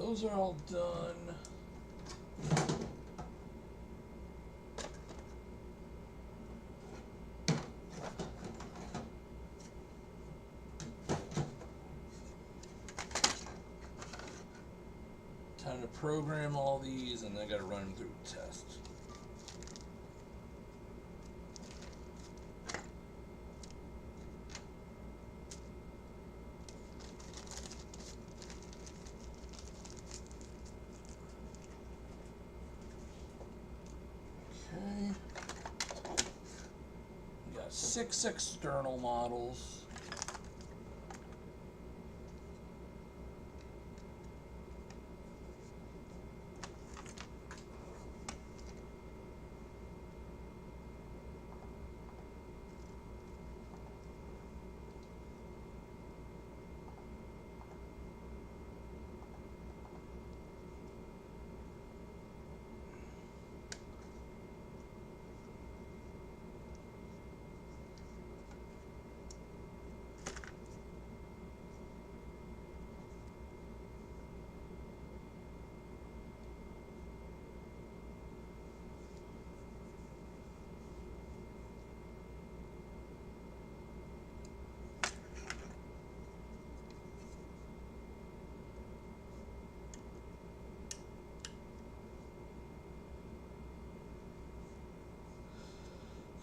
those are all done. Time to program all these, and then I got to run them through a test. Okay. We got 6 external models.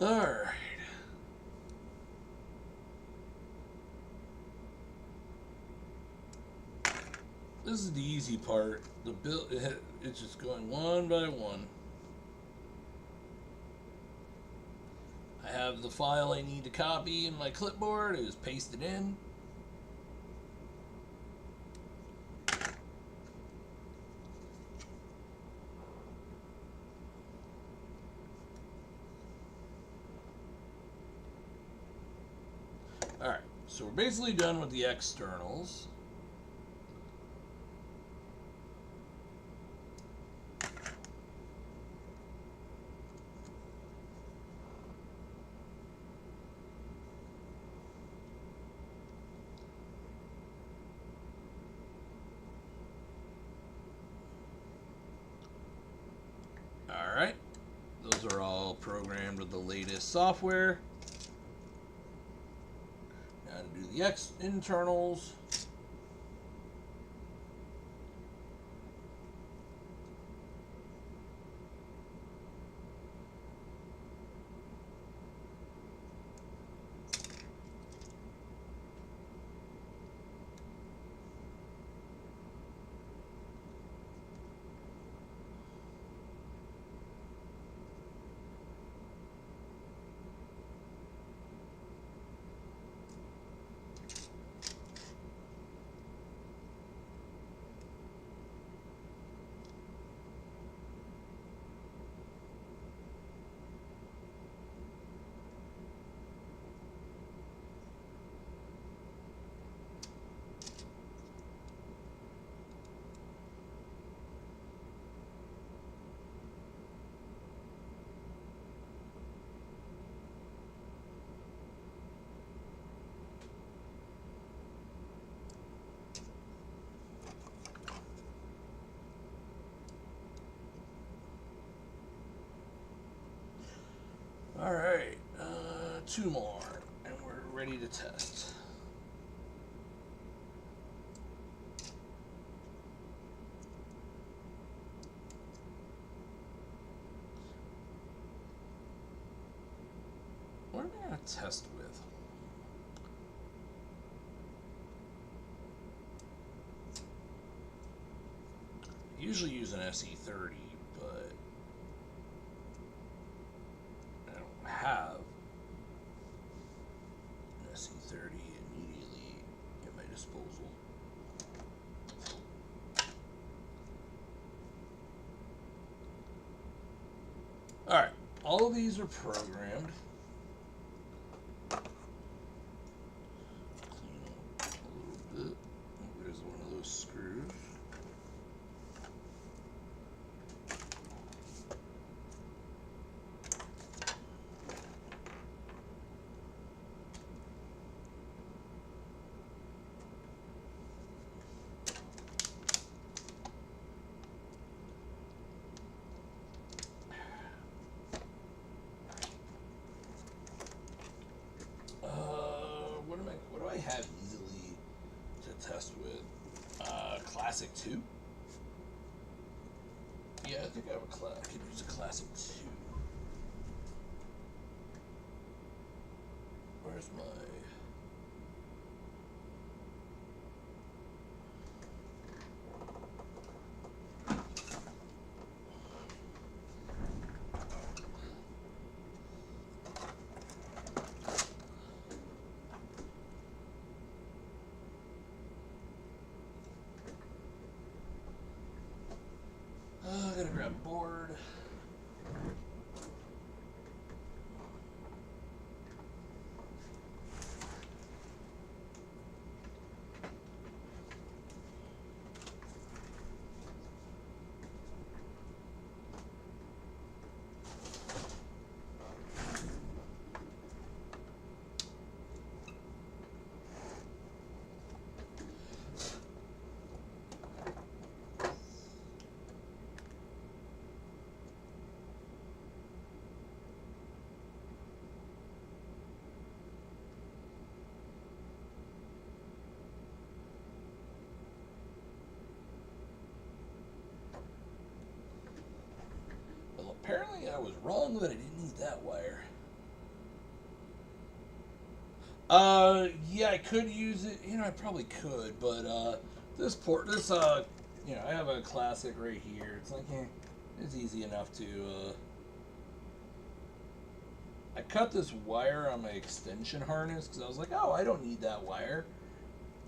All right. This is the easy part. The build, it's just going one by one. I have the file I need to copy in my clipboard. I just paste it in. Alright, so we're basically done with the externals. Alright, those are all programmed with the latest software. Now to do the internals. Alright, 2 more, and we're ready to test. What am I going to test with? I usually use an SE30, but I don't have an SE30 immediately at my disposal. Alright, all of these are programmed. Clean up a little bit. There's one of those screws. I have easily to test with? Classic 2? Yeah, I think I could use a Classic 2. Where's my... I gotta grab a board. Apparently I was wrong that I didn't need that wire. Yeah, I could use it. You know, I probably could, but, this, you know, I have a Classic right here. It's like, it's easy enough to, I cut this wire on my extension harness because I was like, oh, I don't need that wire.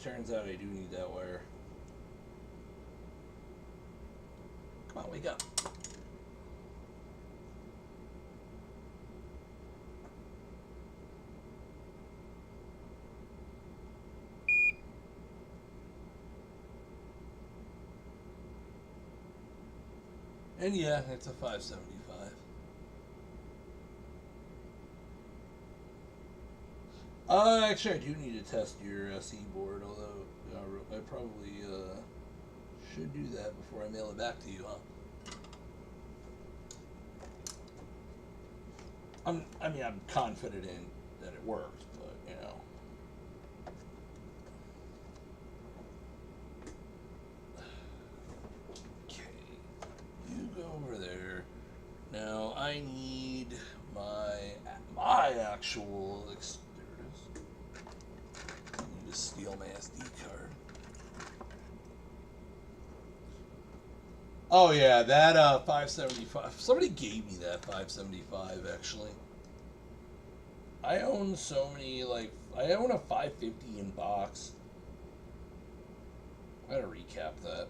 Turns out I do need that wire. Come on, wake up. And yeah, it's a 575. Actually, I do need to test your SE board, although I probably should do that before I mail it back to you, huh? I mean, I'm confident in that it worked, but, you know. Okay, you go over there. Now, I need my actual, there it is. I need to steal my SD card. Oh yeah, that 575. Somebody gave me that 575 actually. I own so many, like, I own a 550 in box. I gotta recap that.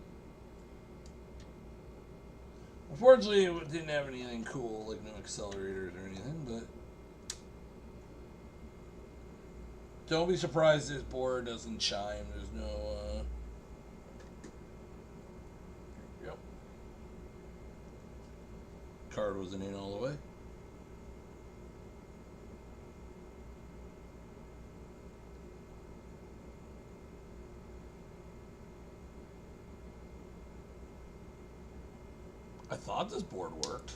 Unfortunately, it didn't have anything cool, like no accelerators or anything, but don't be surprised this board doesn't chime. There's no, yep. Card wasn't in all the way. I thought this board worked.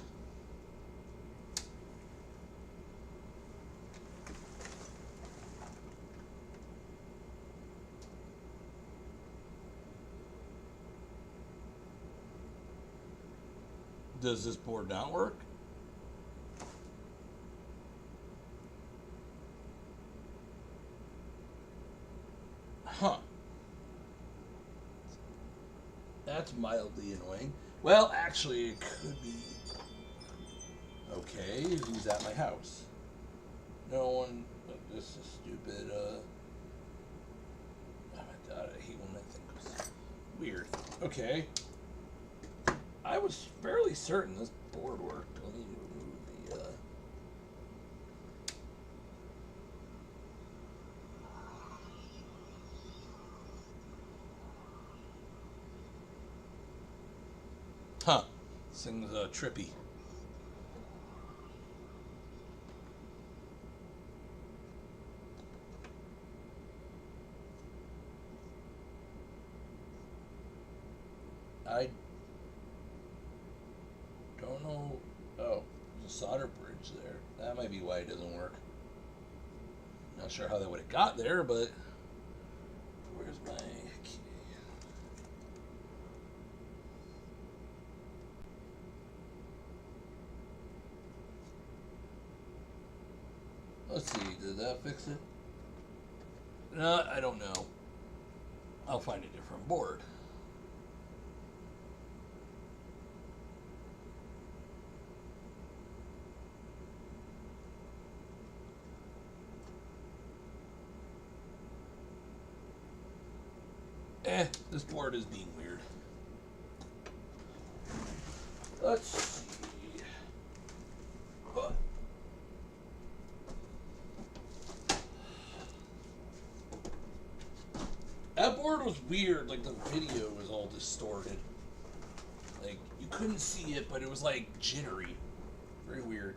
Does this board not work? Huh. That's mildly annoying. Well, actually, it could be okay if he's at my house. No one. This is stupid. Oh my god, I hate when that thing goes weird. Okay. I was fairly certain this board worked. Let me remove the. Huh. This thing's trippy. I don't know. Oh, there's a solder bridge there. That might be why it doesn't work. Not sure how that would have got there, but Where's my key? Let's see, did that fix it? No, I don't know. I'll find a different board. This board is being weird. Let's see. That board was weird, like the video was all distorted. Like, you couldn't see it, but it was like jittery. Very weird.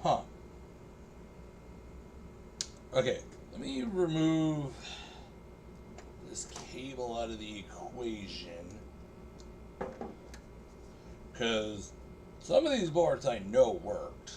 Huh. Okay, let me remove this cable out of the equation, because some of these boards I know worked.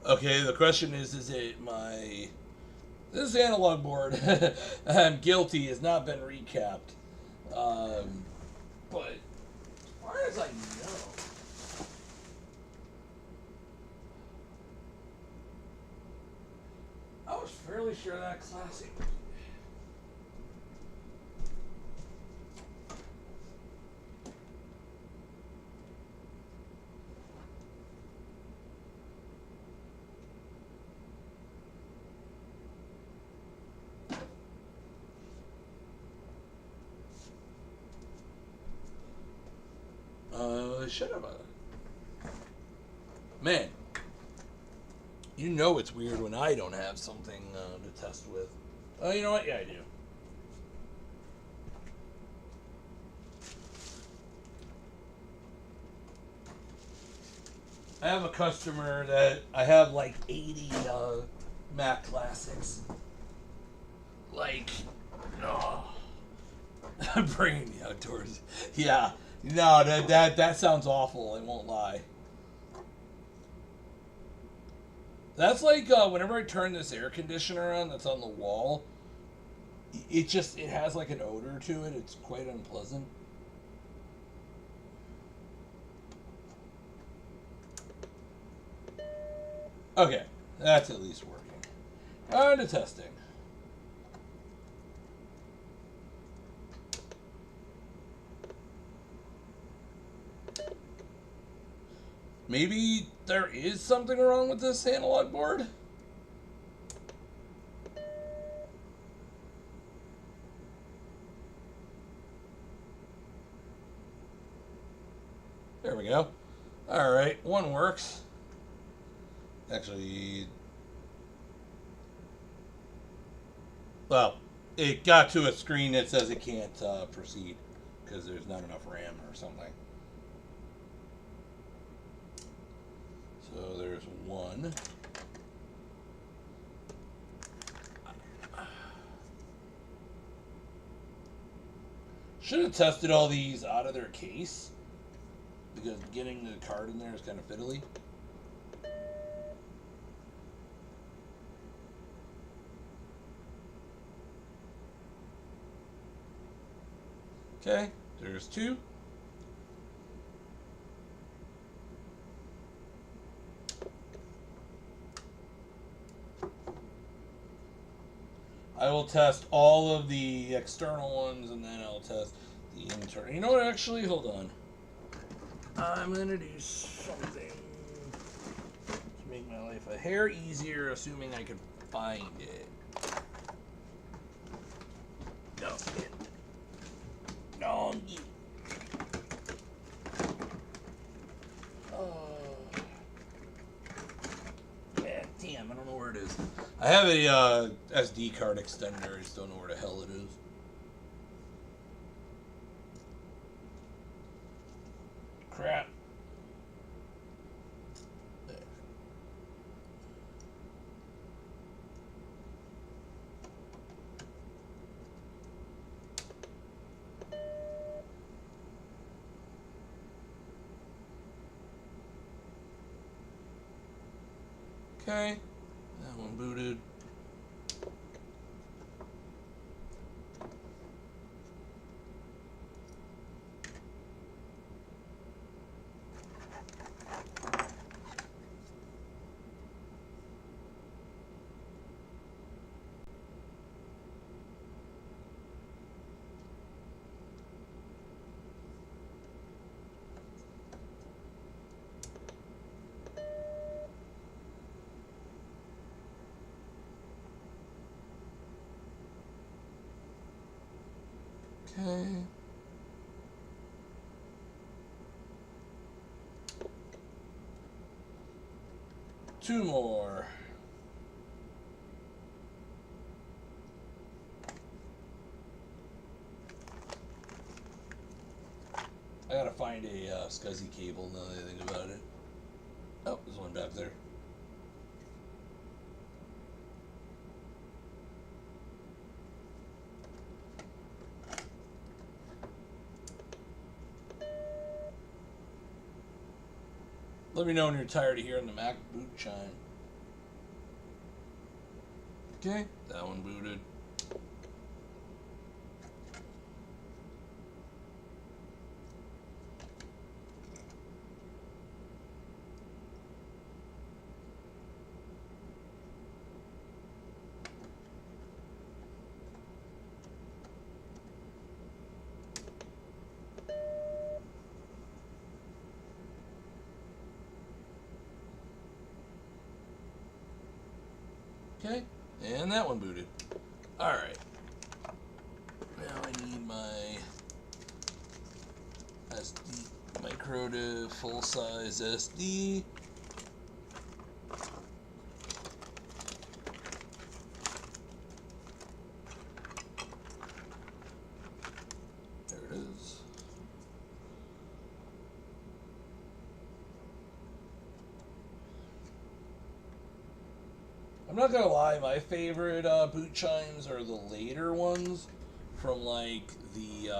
Okay, the question is it my... This analog board, I'm guilty, has not been recapped. But as far as I know, I was fairly sure that classic. Should have. Man, you know it's weird when I don't have something to test with. Oh, you know what? Yeah, I do. I have a customer that I have like 80 Mac Classics. Like, oh, I'm bringing the outdoors. Yeah. No, that sounds awful. I won't lie. That's like whenever I turn this air conditioner on that's on the wall, it has like an odor to it. It's quite unpleasant. Okay, that's at least working. On to testing. Maybe there is something wrong with this analog board? There we go. Alright, one works. Actually, well, it got to a screen that says it can't proceed because there's not enough RAM or something. So there's one. Should have tested all these out of their case, because getting the card in there is kind of fiddly. Okay, there's two. I will test all of the external ones, and then I'll test the internal. You know what, actually, hold on. I'm going to do something to make my life a hair easier, assuming I can find it. No. No. Yeah, damn, I don't know where it is. I have a SD card extender, I just don't know where the hell it is. crap. There. Okay, that one booted. Okay. Two more. I gotta find a SCSI cable now that I think about it. Oh, there's one back there. Let me know when you're tired of hearing the Mac boot chime. Okay, that one booted. Okay, and that one booted. Alright. Now I need my SD micro to full size SD. There it is. I'm not gonna lie, my favorite boot chimes are the later ones from like the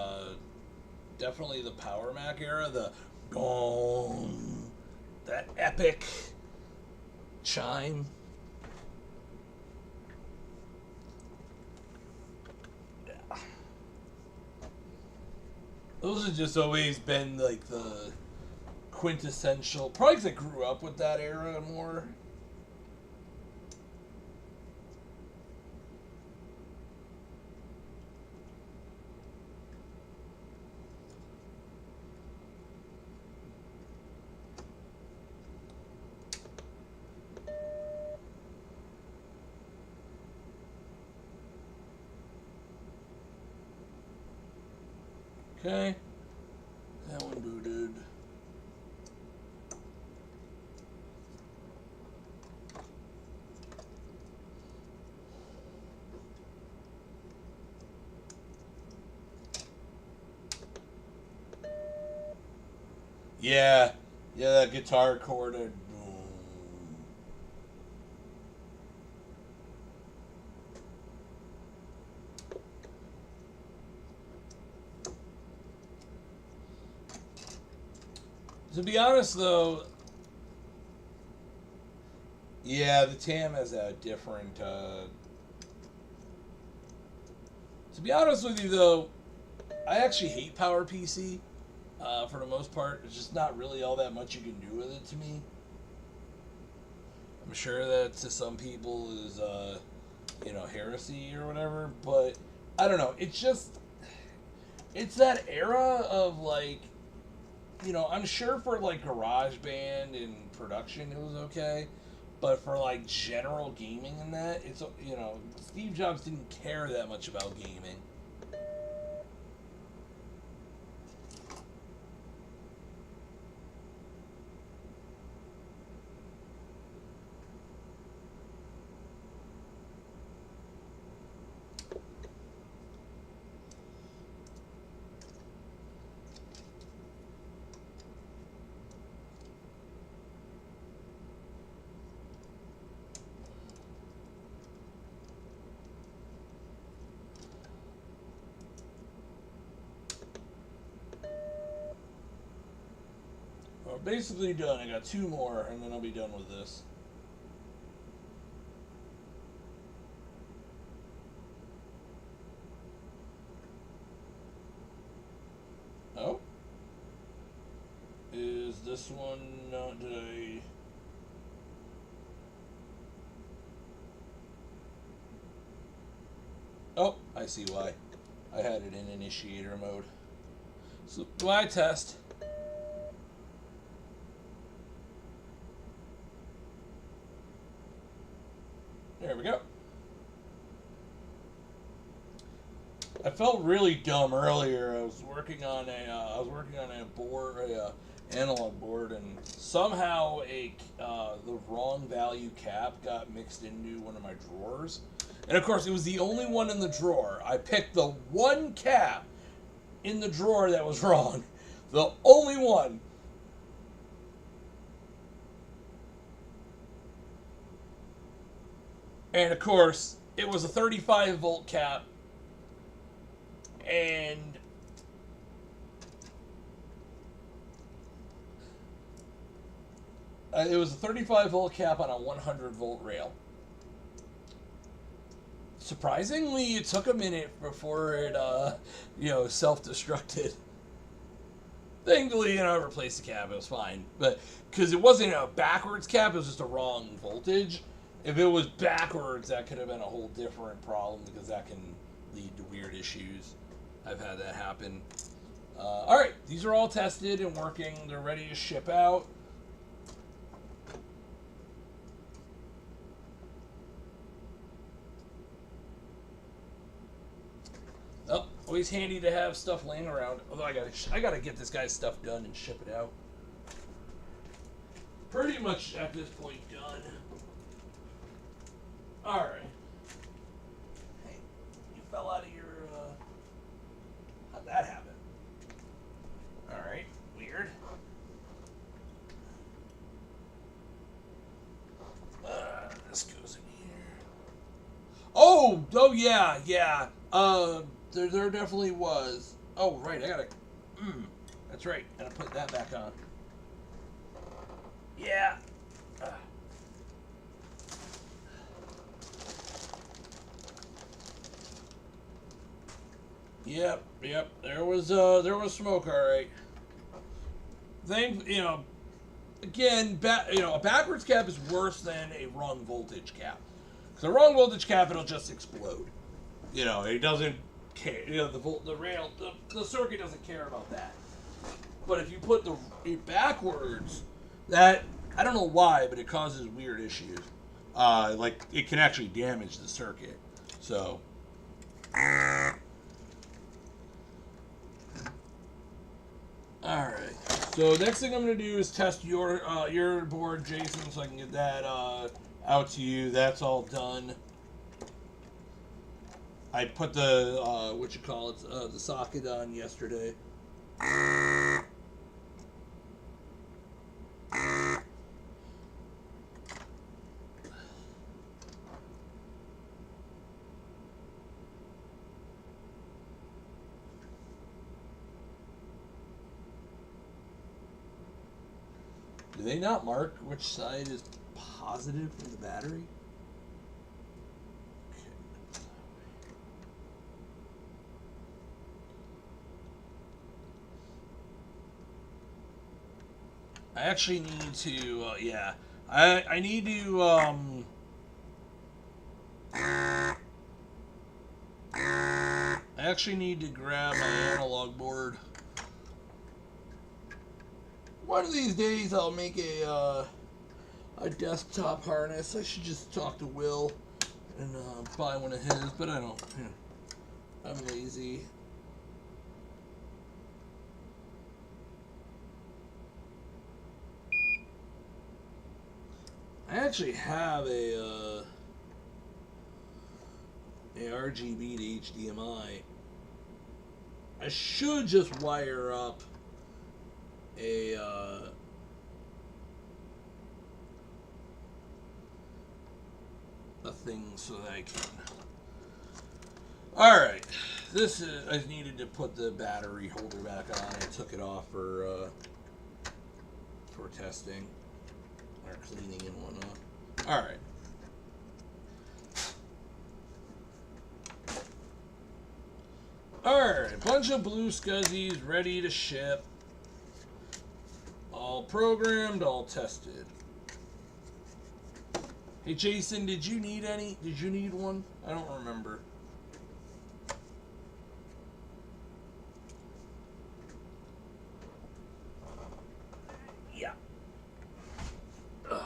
definitely the Power Mac era, the gong, that epic chime. Yeah. Those have just always been like the quintessential, probably because I grew up with that era more. Okay, that one booted. Yeah, that guitar chord. To be honest, though, yeah, the TAM has a different. To be honest with you, though, I actually hate PowerPC. For the most part, it's just not really all that much you can do with it to me. I'm sure that to some people is, heresy or whatever, but I don't know. It's just, it's that era of like, I'm sure for like GarageBand and production it was okay, but for like general gaming and that, it's, Steve Jobs didn't care that much about gaming. basically done. I got 2 more, and then I'll be done with this. Oh. Is this one not, did I... Oh, I see why. I had it in initiator mode. So, do I test? There we go. I felt really dumb earlier. I was working on a board, analog board, and somehow the wrong value cap got mixed into one of my drawers. And of course, it was the only one in the drawer. I picked the one cap in the drawer that was wrong. The only one. And of course, it was a 35 volt cap. And it was a 35 volt cap on a 100 volt rail. Surprisingly, it took a minute before it, self-destructed. Thankfully, I replaced the cap. It was fine. But, because it wasn't a backwards cap, it was just a wrong voltage. If it was backwards, that could have been a whole different problem, because that can lead to weird issues. I've had that happen. Alright, these are all tested and working. They're ready to ship out. Oh, always handy to have stuff laying around. Although I gotta get this guy's stuff done and ship it out. Pretty much at this point done. Alright. Hey, you fell out of your, how'd that happen? Alright, weird. This goes in here. Oh yeah. There definitely was. Oh, right, I gotta, that's right, gotta put that back on. Yeah. Yep. There was smoke, all right. Again, a backwards cap is worse than a wrong voltage cap. Because a wrong voltage cap, it'll just explode. It doesn't care. The circuit doesn't care about that. But if you put it backwards, that, I don't know why, but it causes weird issues. Like, it can actually damage the circuit. So. Alright. So, next thing I'm going to do is test your board, Jason, so I can get that out to you. That's all done. I put the, the socket on yesterday. Do they not mark which side is positive for the battery? I actually need to, I need to, I actually need to grab my analog board. One of these days I'll make a desktop harness. I should just talk to Will and buy one of his, but I don't, I'm lazy. I actually have a RGB to HDMI. I should just wire up a thing so that I can. All right, this is. I needed to put the battery holder back on. I took it off for for testing or cleaning and whatnot. All right. Alright, bunch of blue scuzzies ready to ship. All programmed, all tested. Hey Jason, did you need any? Did you need one? I don't remember. Yeah. Ugh.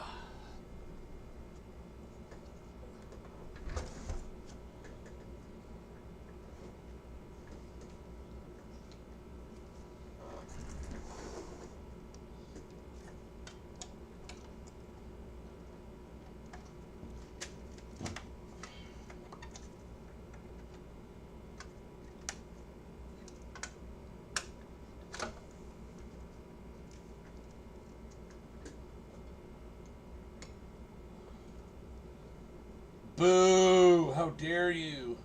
Boo! How dare you?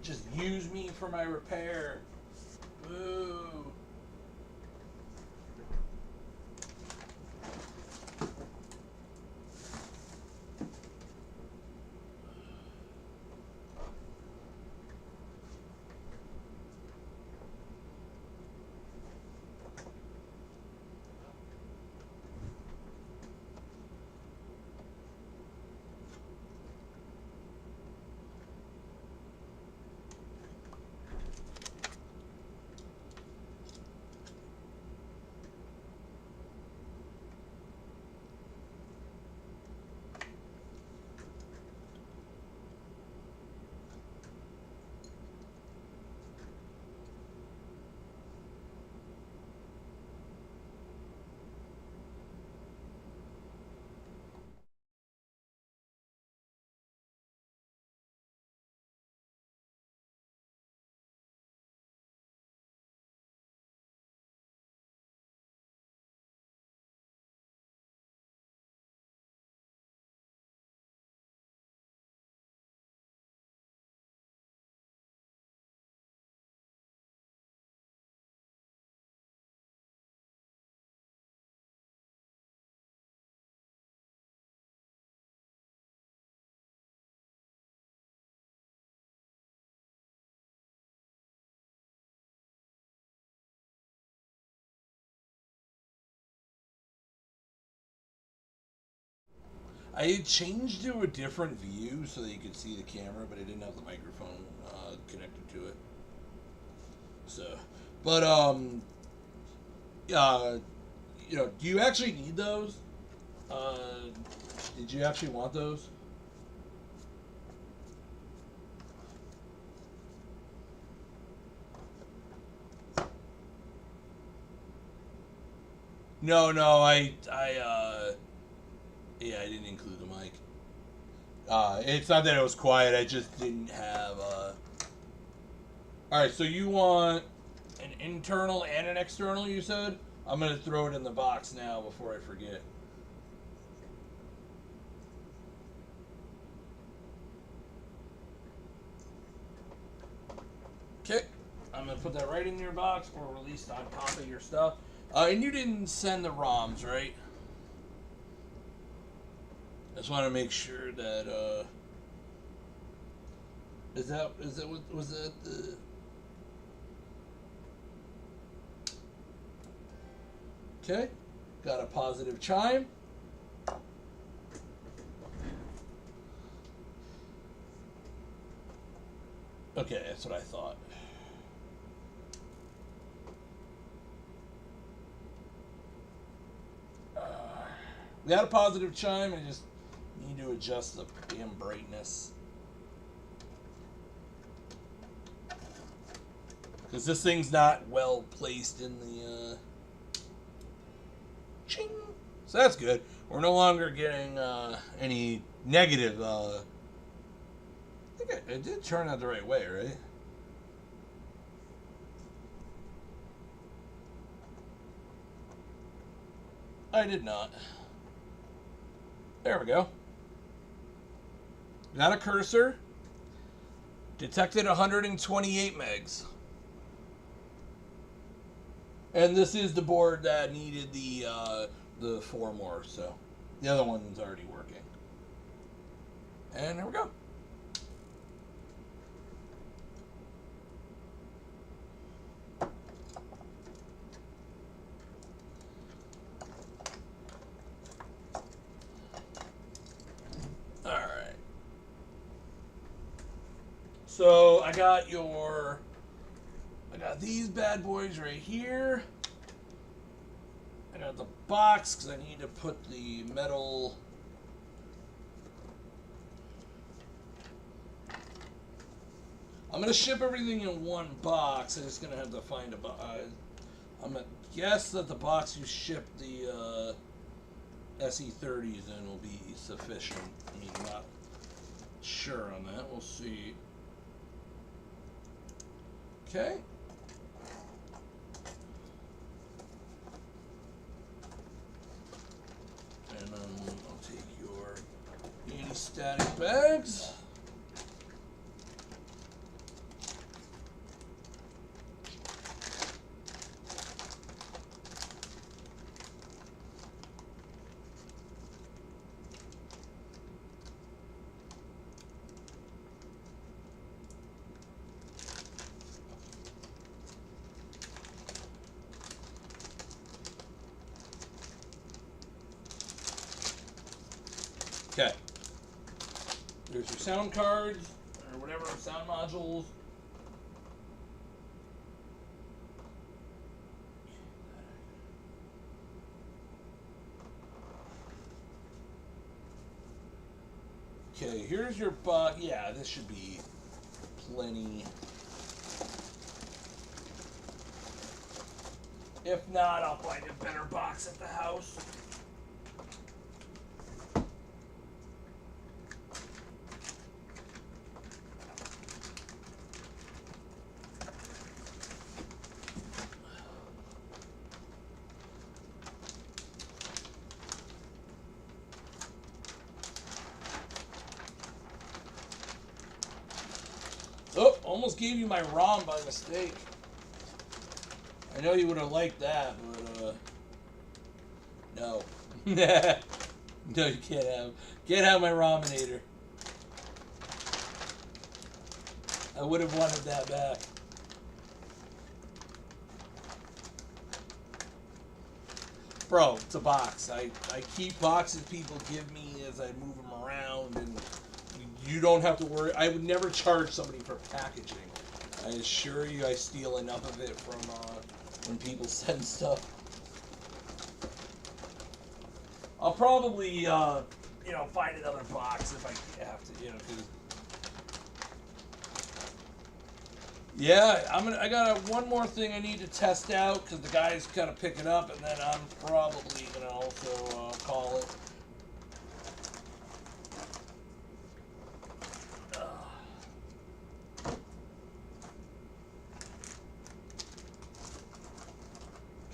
Just use me for my repair. Boo! I had changed to a different view so that you could see the camera, but I didn't have the microphone connected to it. So, but you know, do you actually need those? Did you actually want those? No, yeah, I didn't include the mic. It's not that it was quiet. I just didn't have. All right, so you want an internal and an external? You said. I'm gonna throw it in the box now before I forget. Okay, I'm gonna put that right in your box or released on top of your stuff. And you didn't send the ROMs, right? I just want to make sure that was that the okay? Got a positive chime. Okay, that's what I thought. We got a positive chime. I just need to adjust the damn brightness. Because this thing's not well placed in the... ching! So that's good. We're no longer getting any negative... I think it did turn out the right way, right? I did not. There we go. Got a cursor. Detected 128 megs. And this is the board that needed the 4 more, so the other one's already working. And there we go. Alright. So I got these bad boys right here. I got the box because I need to put the metal. I'm gonna ship everything in one box. I'm just gonna have to find a box. I'm gonna guess that the box you ship the SE30s in will be sufficient. I mean, I'm not sure on that. We'll see. Okay. And I'll take your anti-static bags. Okay. There's your sound cards, or whatever, sound modules. Okay, here's your box. Yeah, this should be plenty. If not, I'll find a better box at the house. Oh, almost gave you my ROM by mistake. I know you would have liked that, but no. No, you can't have my Rominator. I would have wanted that back. Bro, it's a box. I keep boxes people give me as I move them around, and you don't have to worry. I would never charge somebody for packaging. I assure you I steal enough of it from when people send stuff. I'll probably, find another box if I have to, cause yeah, I got one more thing I need to test out because the guys kind of pick it up, and then I'm probably gonna also call it.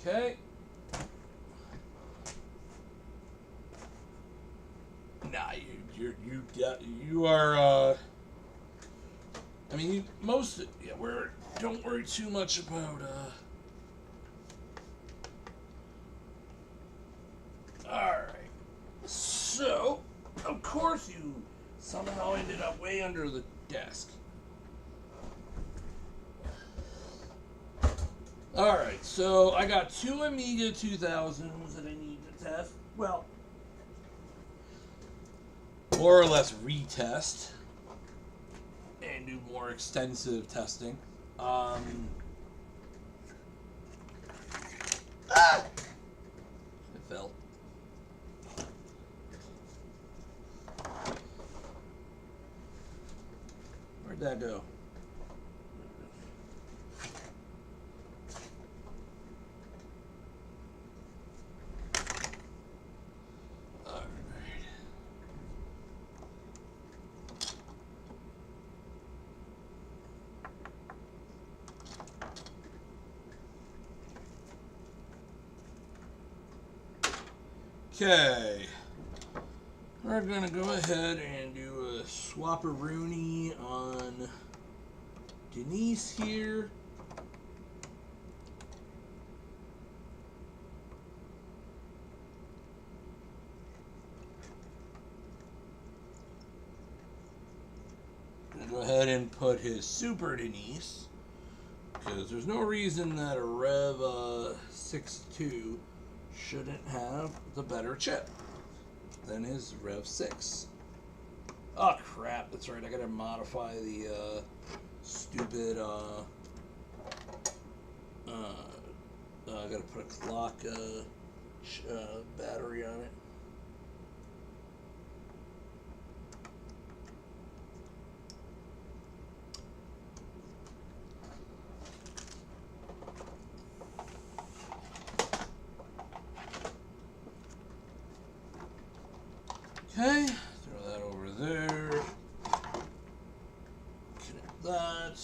Okay. Nah, you are. I mean, don't worry too much about. All right. So, of course, you somehow ended up way under the desk. Alright, so I got 2 Amiga 2000s that I need to test. Well, more or less retest and do more extensive testing. It fell. Where'd that go? Okay, we're gonna go ahead and do a swap-a-rooney on Denise here. ahead and put his Super Denise, because there's no reason that a Rev 6.2 shouldn't have the better chip than his Rev 6. Oh crap, that's right, I gotta modify the stupid I gotta put a clock battery on it. Okay, throw that over there. Connect that.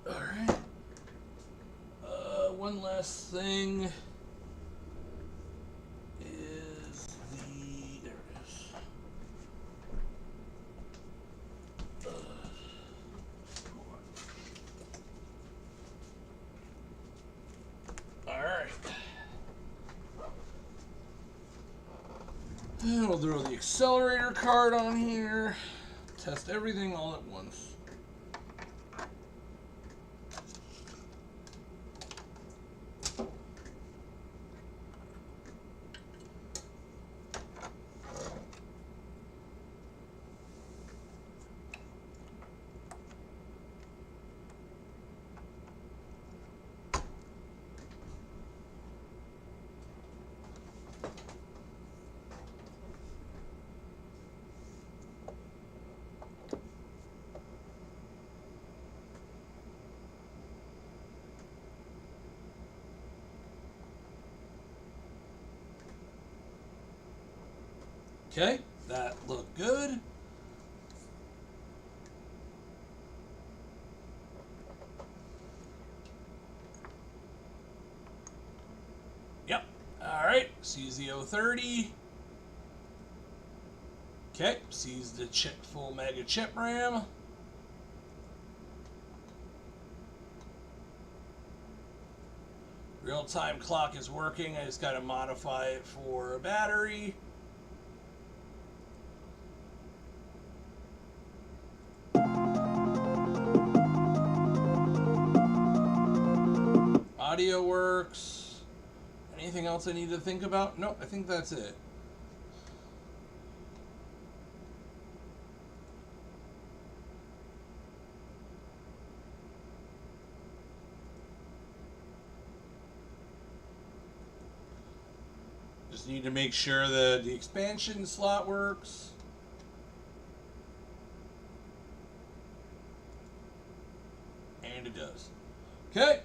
Alright. One last thing is there it is. Alright. And we'll throw the accelerator card on here. Test everything all at once. Okay, that looked good. Yep. All right, CZ030. Okay, sees the chip, full mega chip RAM. Real-time clock is working. I just got to modify it for a battery. Audio works. Anything else I need to think about? Nope, I think that's it. Just need to make sure that the expansion slot works. And it does. Okay.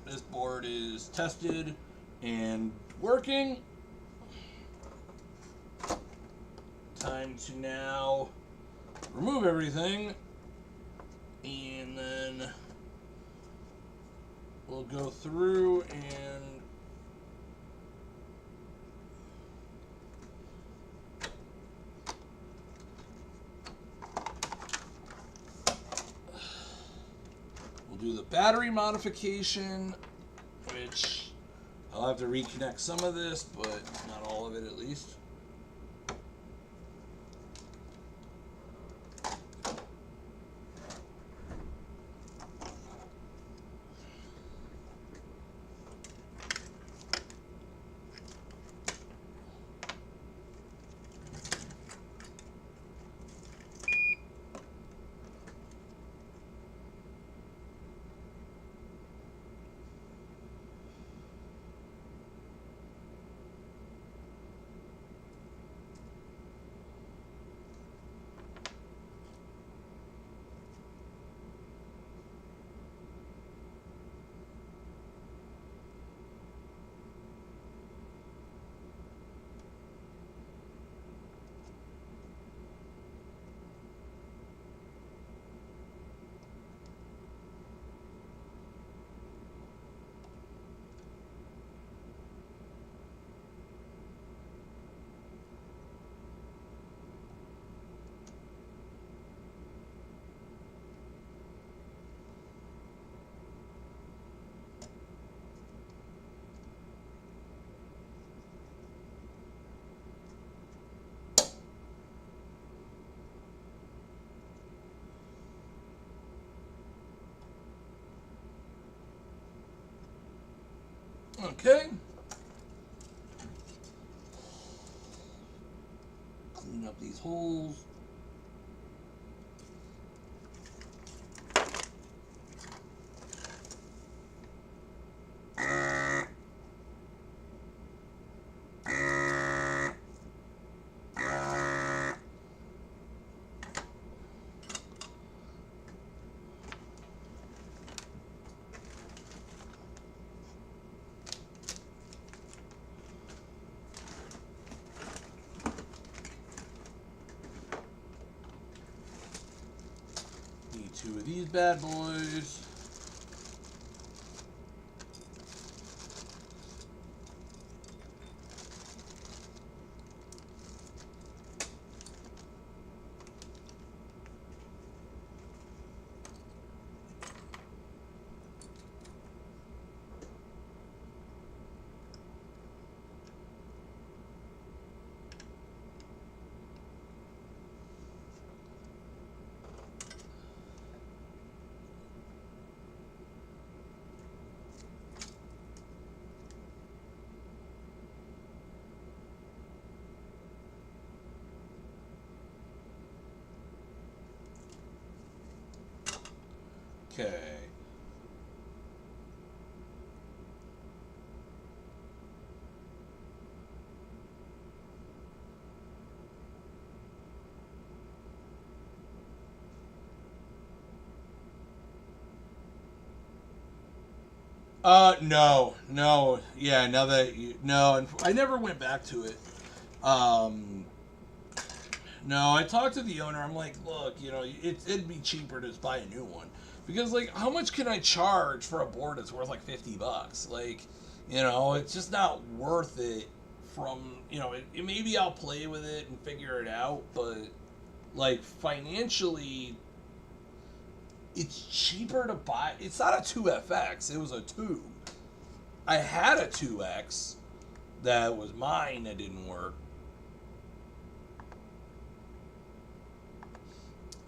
This board is tested and working. Time to now remove everything and then we'll go through and we'll do the battery modification, which I'll have to reconnect some of this, but not all of it at least. Okay. Clean up these holes. Two of these bad boys. Okay. No. Yeah, now that you, no, I never went back to it. Um, no, I talked to the owner. I'm like, look, it'd be cheaper to just buy a new one because, like, how much can I charge for a board that's worth like $50? Like, it's just not worth it. Maybe I'll play with it and figure it out, but like financially, it's cheaper to buy. It's not a 2FX. It was a 2. I had a 2X that was mine that didn't work.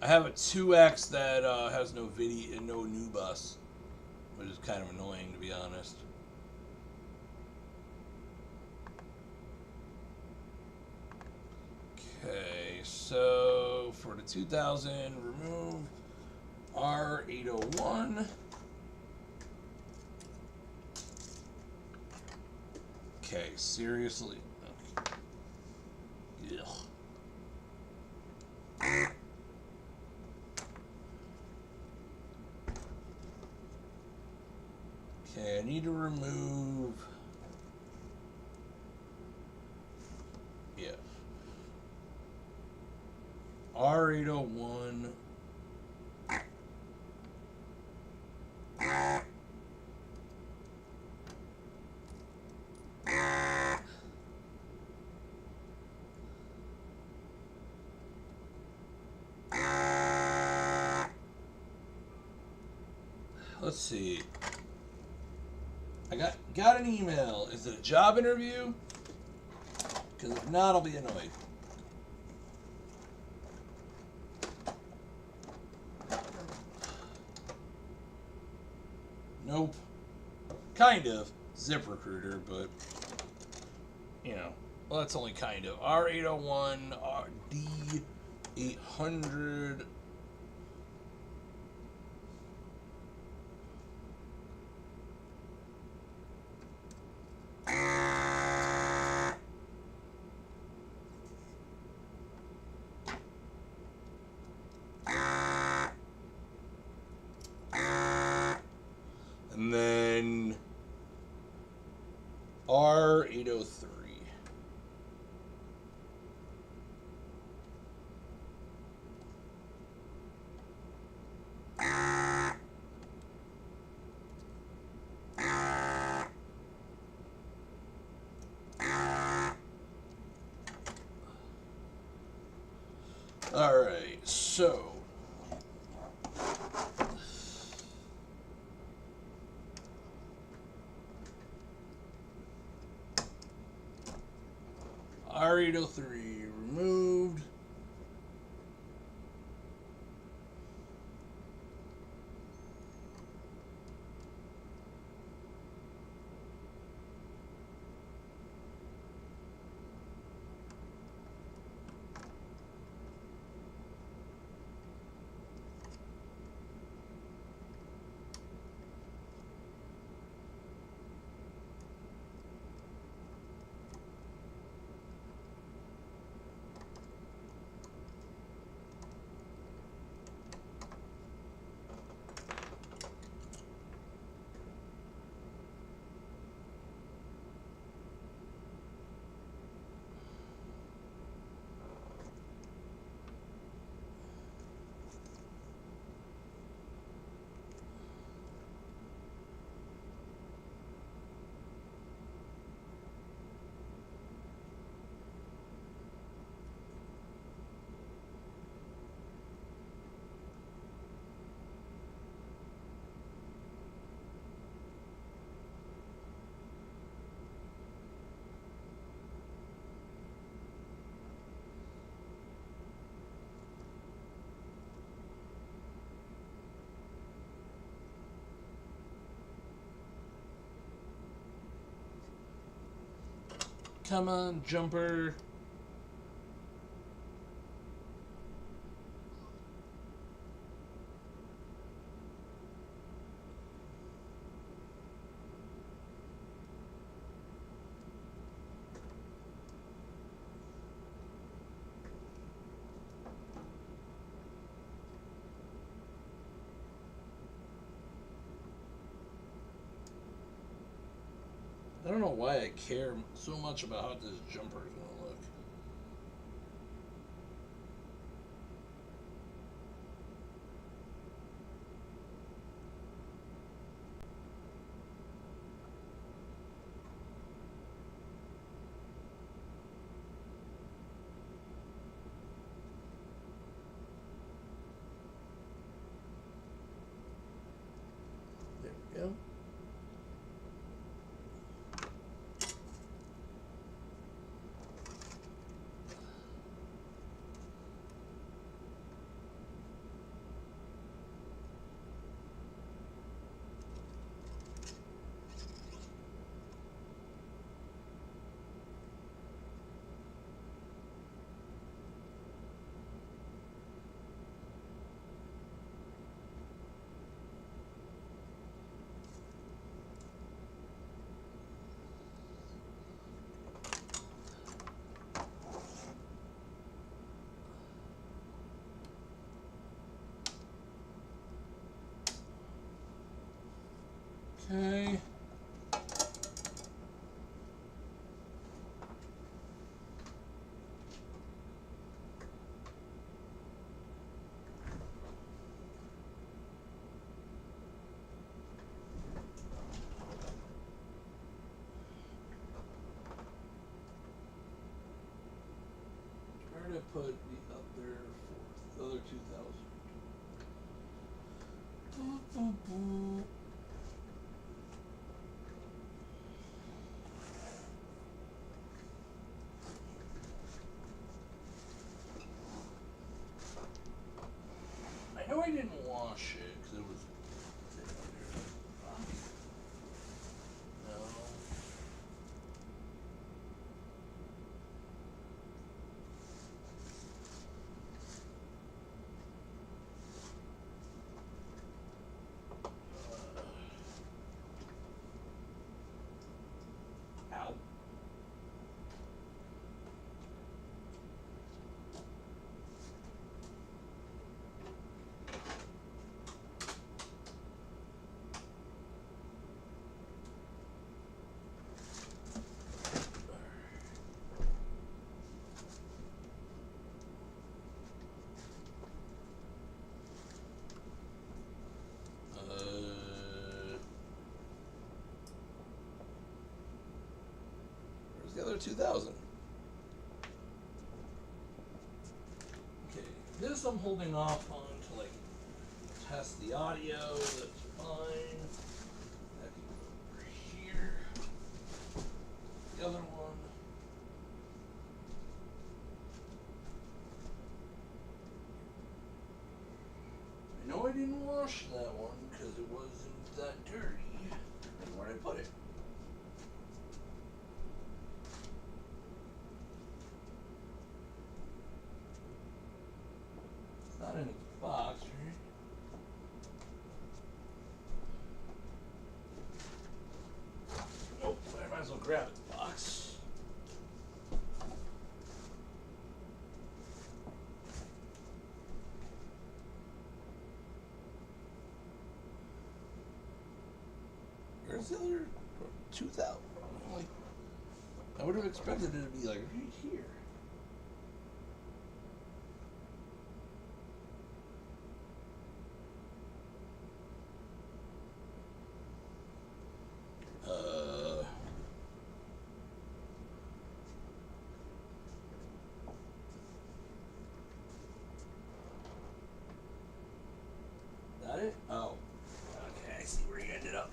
I have a 2X that has no video and no new bus, which is kind of annoying to be honest. Okay, so for the 2000, remove R801. Okay, seriously. Ugh. Okay, I need to remove. Yeah. R801. Let's see. I got an email. Is it a job interview? Because if not, I'll be annoyed. Nope. Kind of. ZipRecruiter, but, you know. Well, that's only kind of. R801, D800. And then R803. Alright, so R803 removed. Come on, jumper. I don't know why I care so much about how this jumper is going to look. There we go. Okay. Where did I put the other fourth? The other 2000. Oh shit, because it was. No. Ow. Where's the other 2000? Okay, this I'm holding off on to like test the audio. That's fine. That can go over here. The other one. I know I didn't wash that one because it wasn't that dirty. And where'd I put it? It's not in its box, right? Nope, I might as well grab its box. Where's the other 2000? Like, I would have expected it to be like right here. That it? Oh. Okay, I see where you ended up.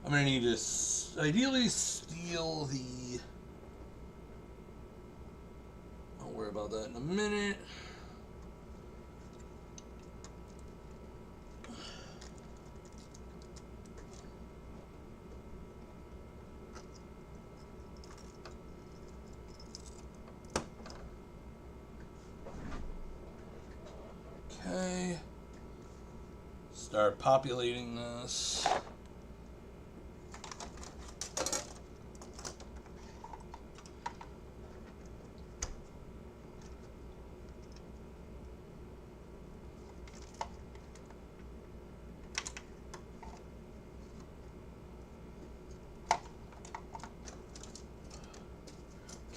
I'm gonna need to ideally steal the. I'll worry about that in a minute. Okay. Start populating this.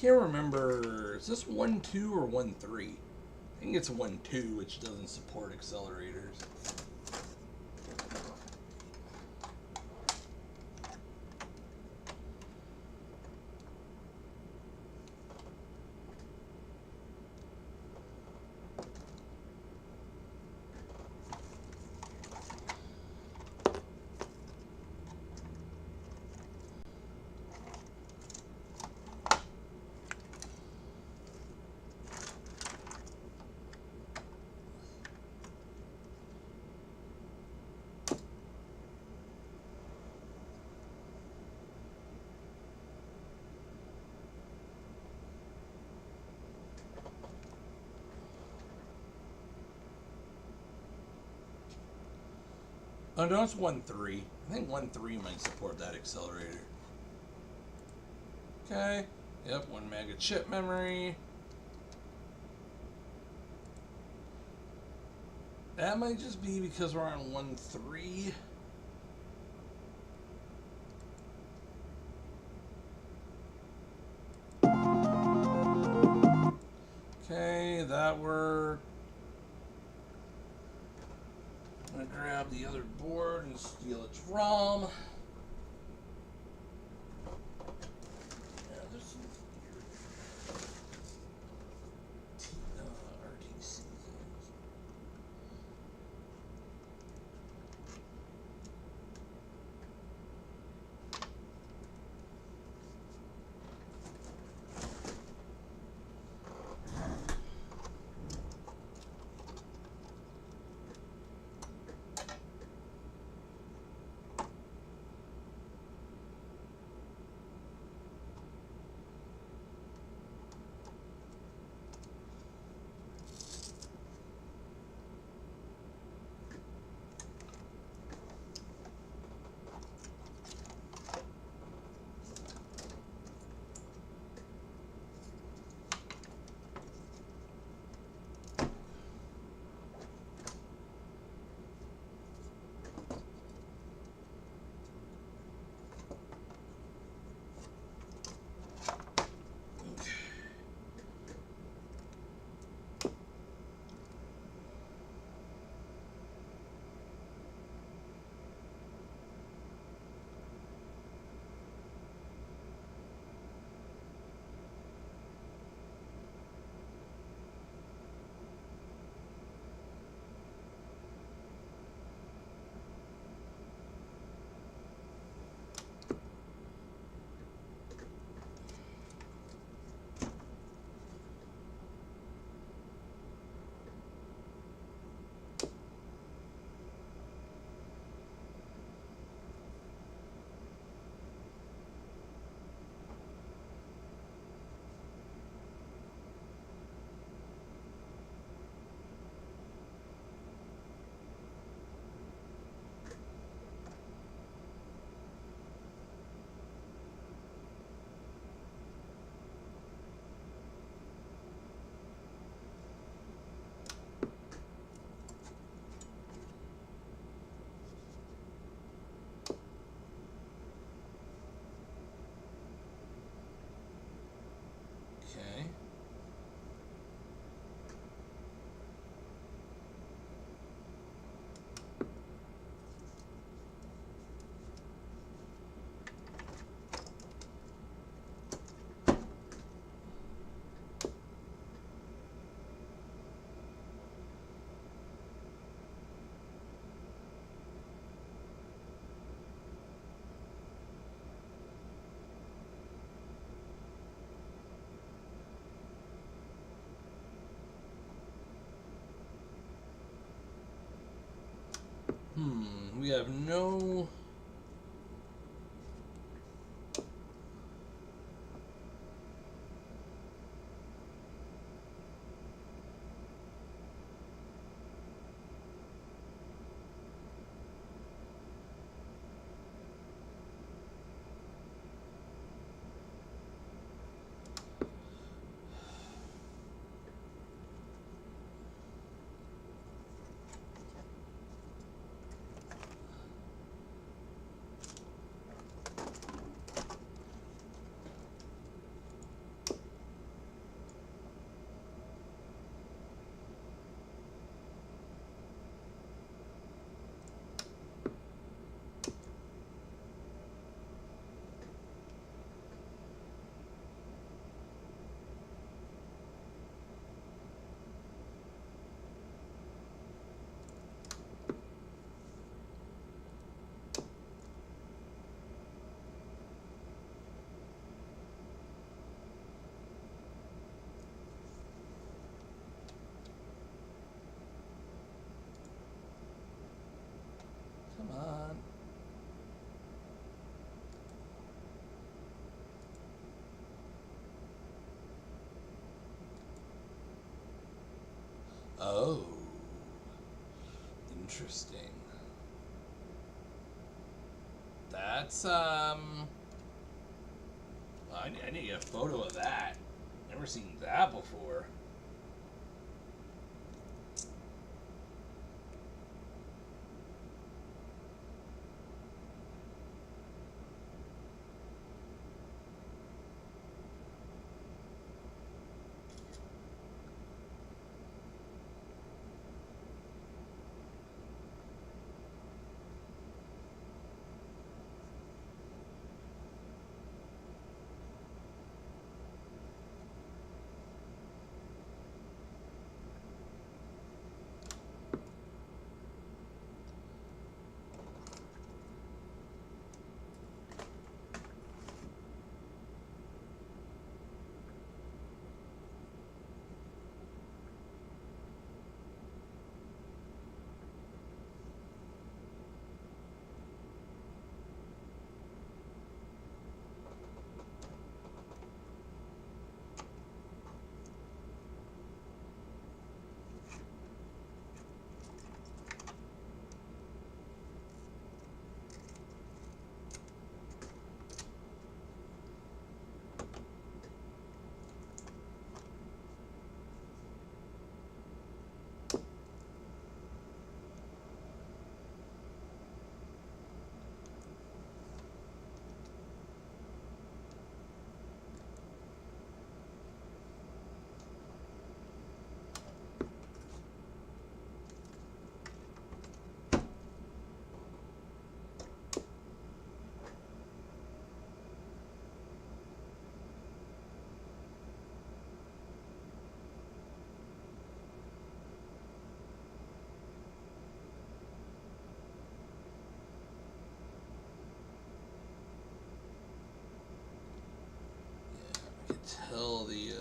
Can't remember, is this 1.2 or 1.3? I think it's 1.2, which doesn't support accelerators. Oh no, it's 1.3. I think 1.3 might support that accelerator. Okay. Yep, 1 mega chip memory. That might just be because we're on 1.3. Okay, that worked. I'm gonna grab the other board and steal its ROM. Yeah, there's some RTC things. We have no... Come on. Oh. Interesting. That's, I need to get a photo of that. Never seen that before. Tell the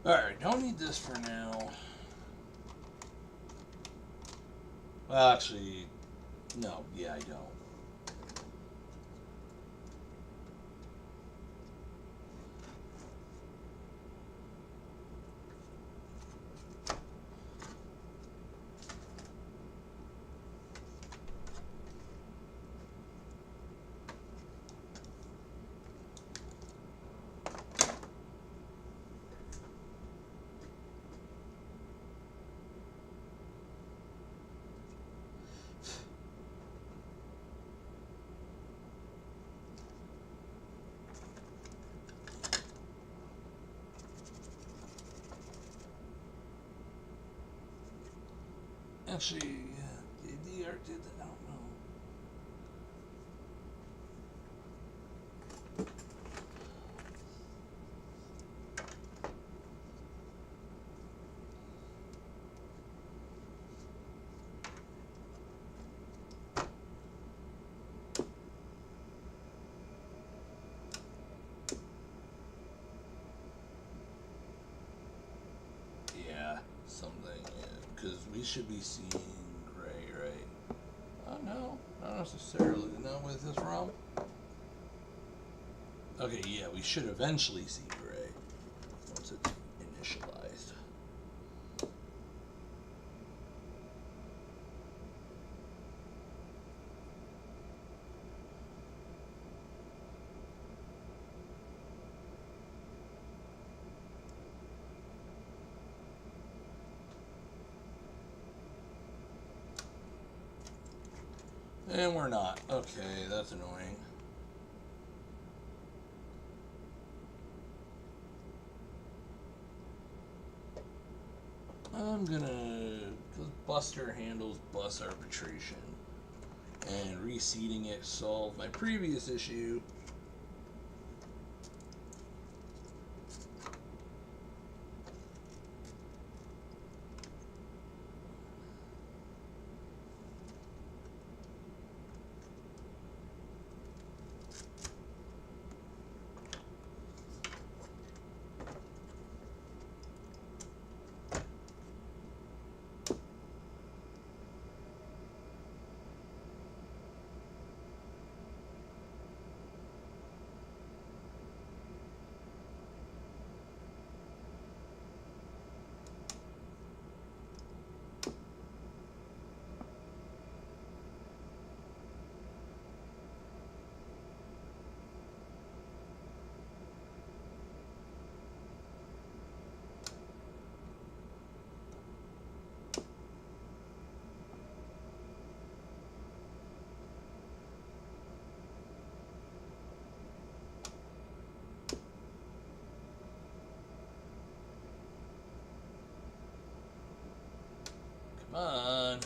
Alright, don't need this for now. Well, actually, no, yeah, I don't. Actually, yeah, did the art did that? I don't know. Yeah, something, because we should be seeing gray, right? Oh, no, not necessarily. Not with this ROM. Okay, yeah, we should eventually see gray once it's initialized. And we're not. Okay, that's annoying. I'm gonna, because Buster handles bus arbitration, and reseeding it solved my previous issue. Come on.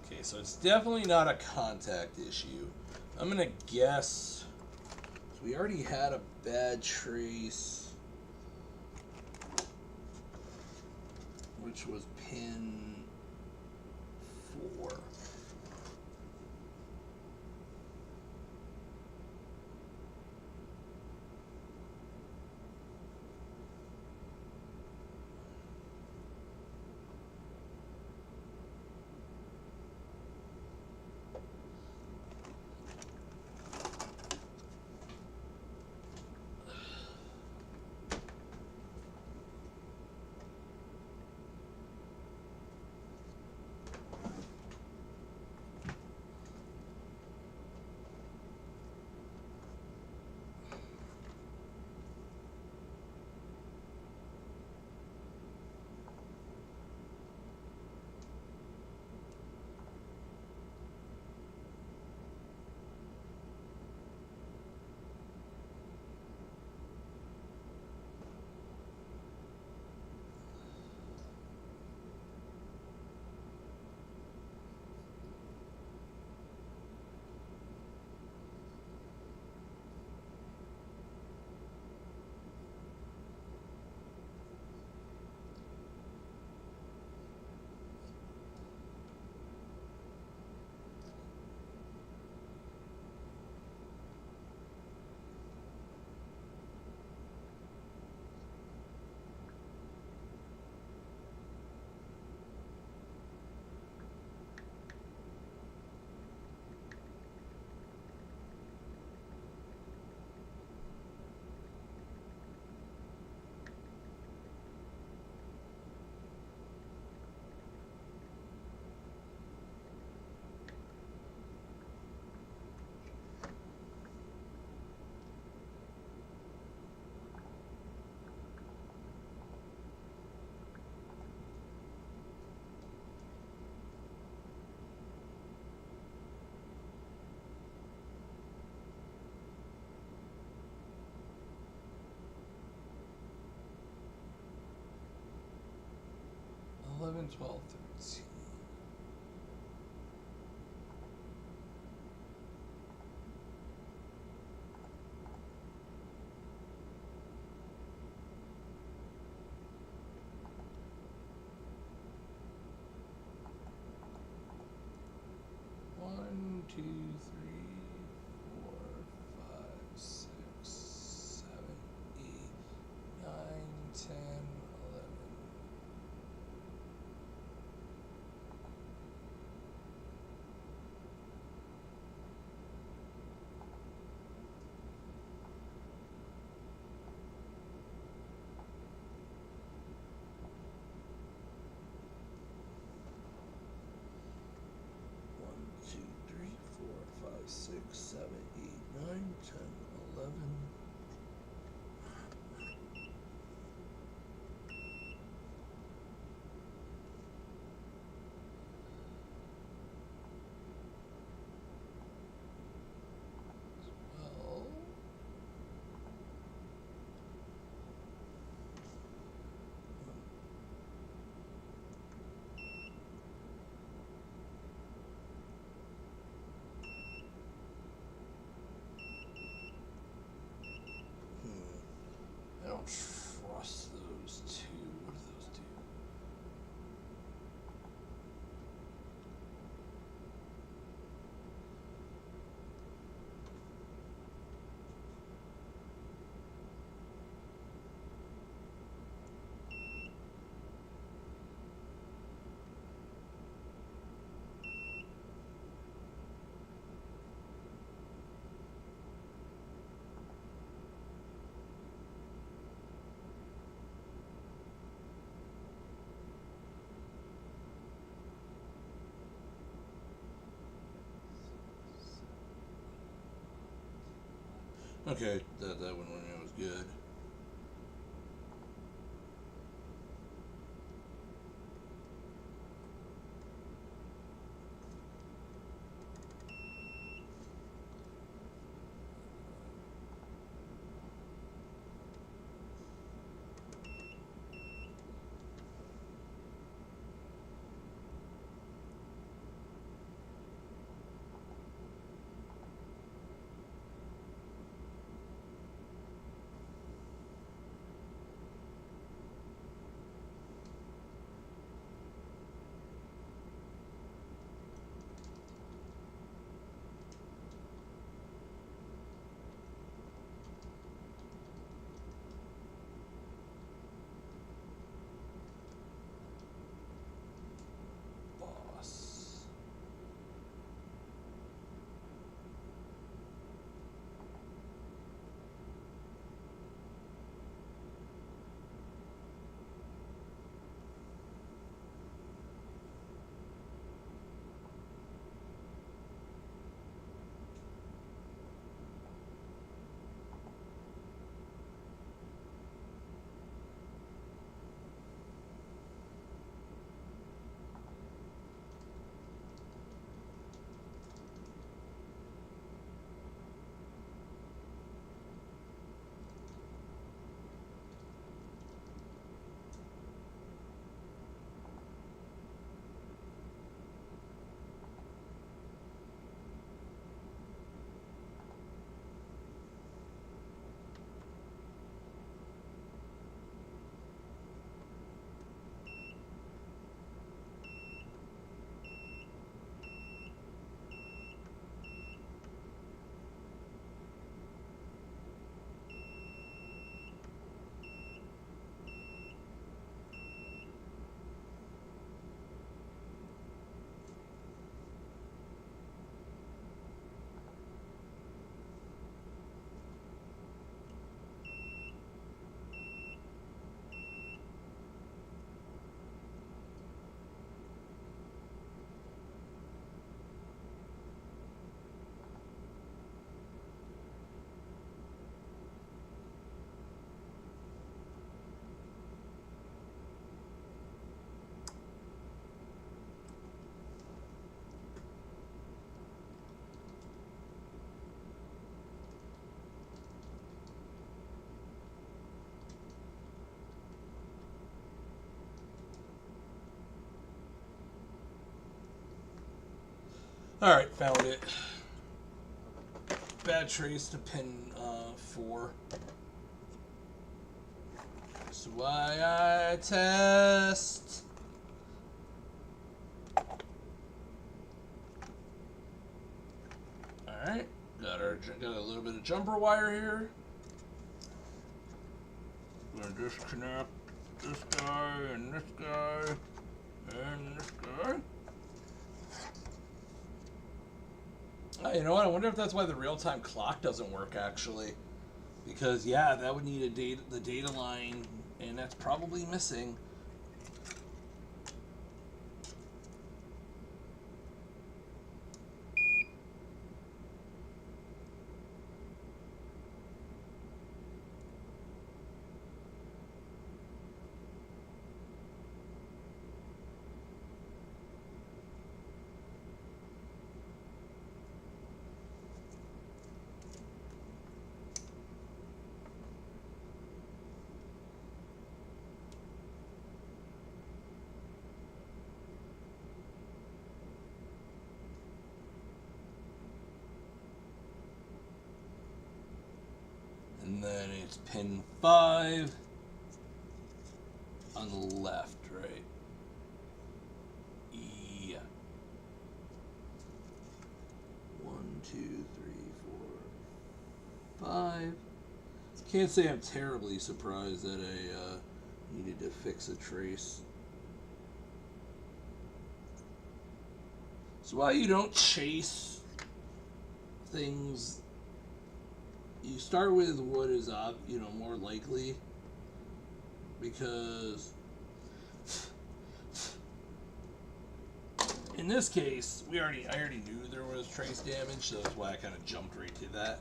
Okay, so it's definitely not a contact issue. I'm gonna guess, we already had a bad trace, which was pin 4. 11, 12, 13. One, two, three, four, five, six, seven, 8, 9, 10, 11. One, two, three, four, five, six, 7, 8, 9, 10, 11. Well, I don't trust those two. What do those do? Okay, that one was good. Alright, found it. Bad trace to pin 4. That's why I test. Alright, got a little bit of jumper wire here. We're gonna disconnect this guy and this guy and this guy. You know what? I wonder if that's why the real-time clock doesn't work, actually. Because, yeah, that would need the data line, and that's probably missing. And then it's pin 5 on the left, right? Yeah. 1, 2, 3, 4, 5. Can't say I'm terribly surprised that I needed to fix a trace. So while you don't chase things, you start with what is more likely, because in this case I already knew there was trace damage, so that's why I kind of jumped right to that.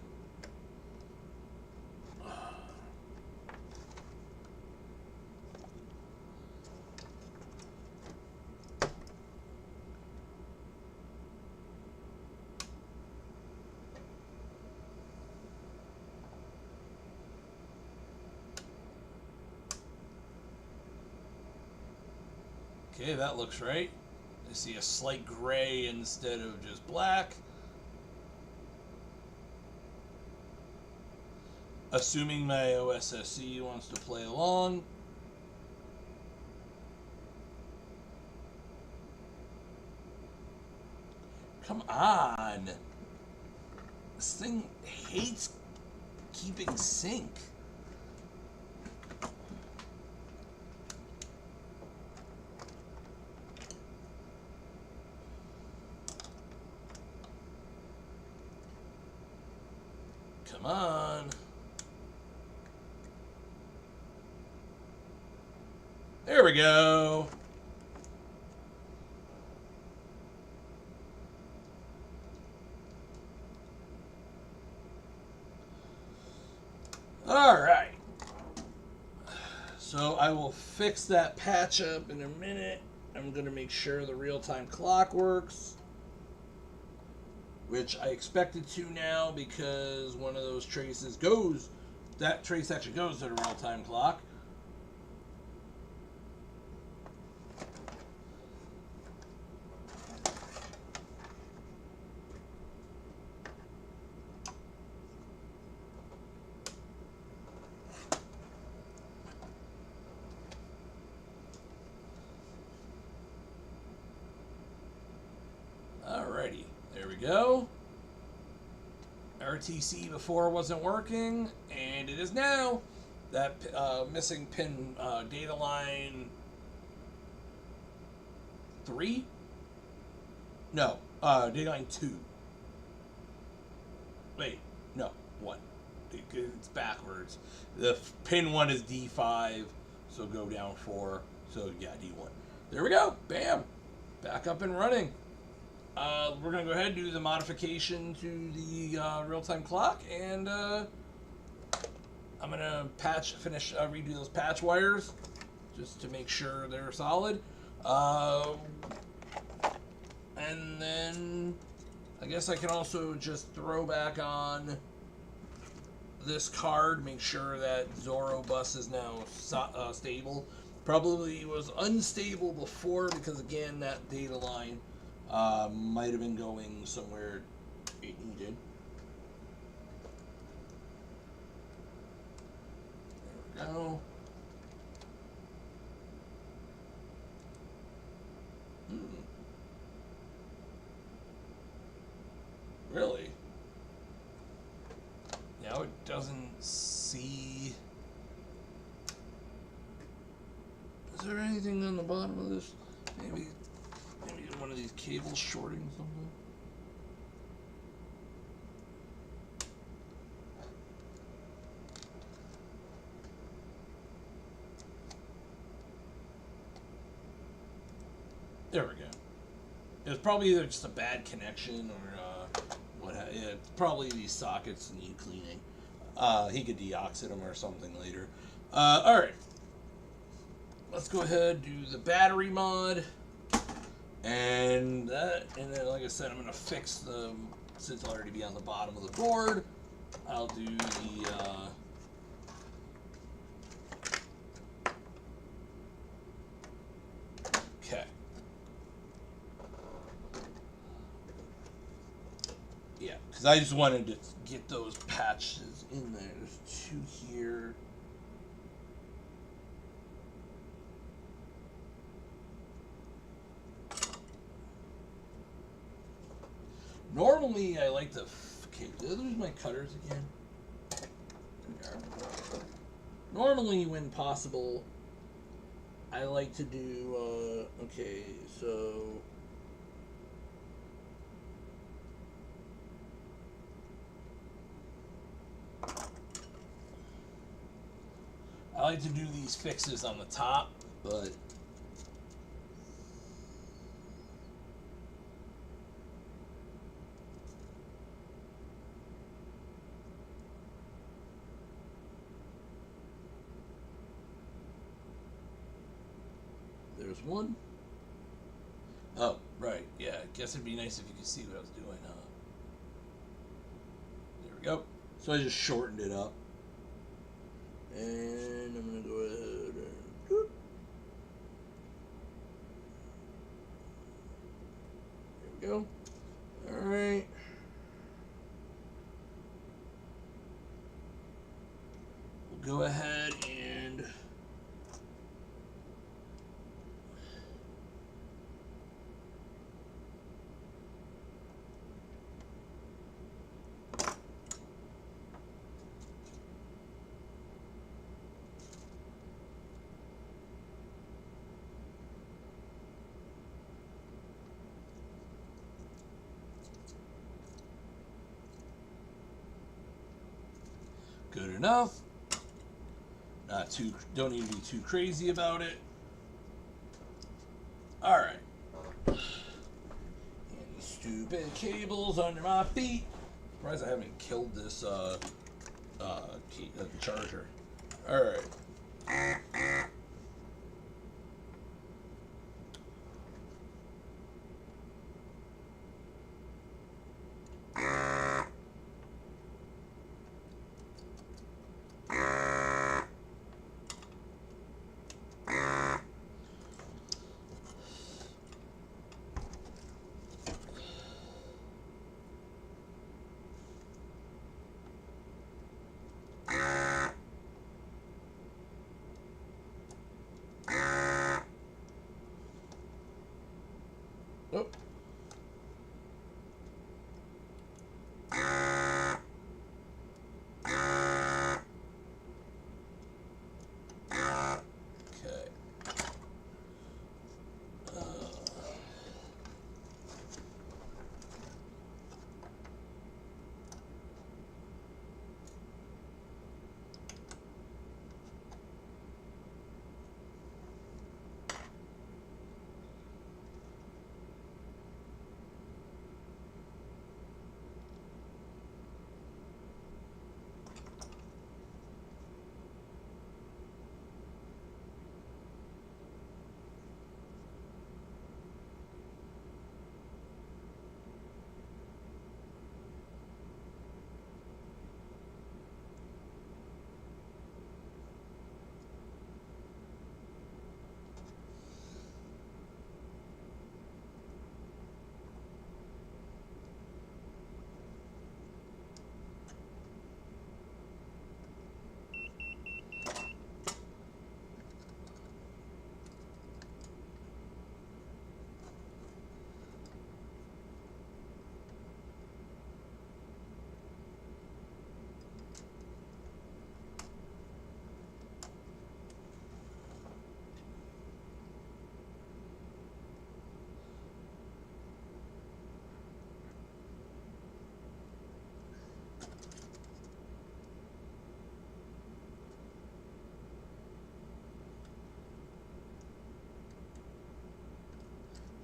Okay, that looks right. I see a slight gray instead of just black. Assuming my OSSC wants to play along. Come on. This thing hates keeping sync. Come on. There we go. All right. So I will fix that patch up in a minute. I'm going to make sure the real-time clock works, which I expect it to now because one of those traces goes, that trace actually goes to the real-time clock. Alrighty, there we go. RTC before wasn't working, and it is now. That missing pin data line 3? No, data line 2. Wait, no, 1. It's backwards. The pin 1 is D5, so go down 4. So yeah, D1. There we go. Bam. Back up and running. We're going to go ahead and do the modification to the real-time clock, and I'm going to redo those patch wires just to make sure they're solid. And then I guess I can also just throw back on this card, make sure that Zorro bus is now stable. Probably was unstable before because, again, that data line Might have been going somewhere it needed. There we go. Really? Now it doesn't see. Is there anything on the bottom of this? Maybe one of these cables shorting something? There we go. It's probably either just a bad connection or yeah, probably these sockets need cleaning. He could deoxid them or something later. All right. Let's go ahead and do the battery mod. And then, like I said, I'm going to fix them since it'll already be on the bottom of the board. I'll do the okay. Yeah, because I just wanted to get those patches in there. There's two here. Normally, I like to. Okay, did I lose my cutters again? Normally, when possible, I like to do. Okay, so. I like to do these fixes on the top, but. There's one. Oh, right. Yeah, I guess it'd be nice if you could see what I was doing, huh? There we go. So I just shortened it up. And I'm going to go ahead and... Whoop. There we go. Alright. We'll go ahead and... Good enough. Not too, don't need to be too crazy about it. All right. And these stupid cables under my feet. Surprised I haven't killed this charger. All right.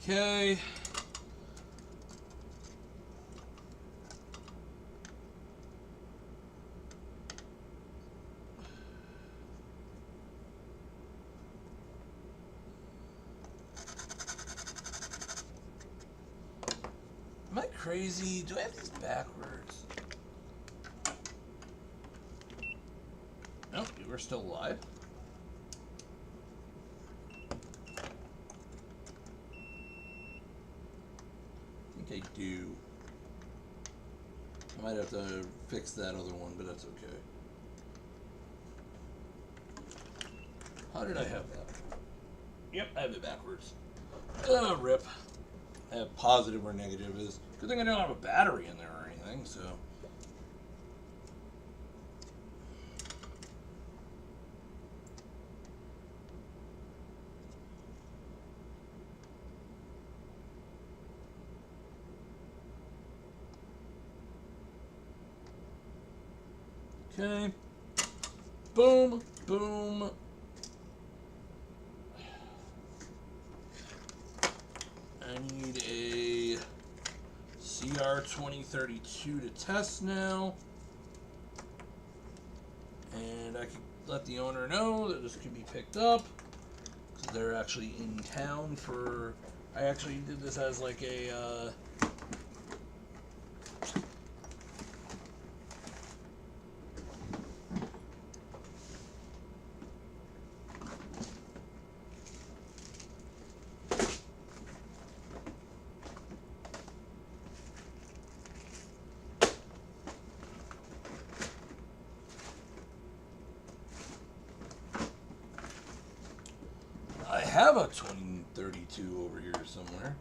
Okay. Am I crazy? Do I have these backwards? Nope, we're still live. I think I do. I might have to fix that other one, but that's okay. How did I have that? Yep, I have it backwards. Rip. I have positive where negative is. Good thing I don't have a battery in there or anything, so. Okay. Boom, boom. I need a CR2032 to test now. And I can let the owner know that this can be picked up. Because they're actually in town for... I actually did this as like a... I have a 2032 over here somewhere.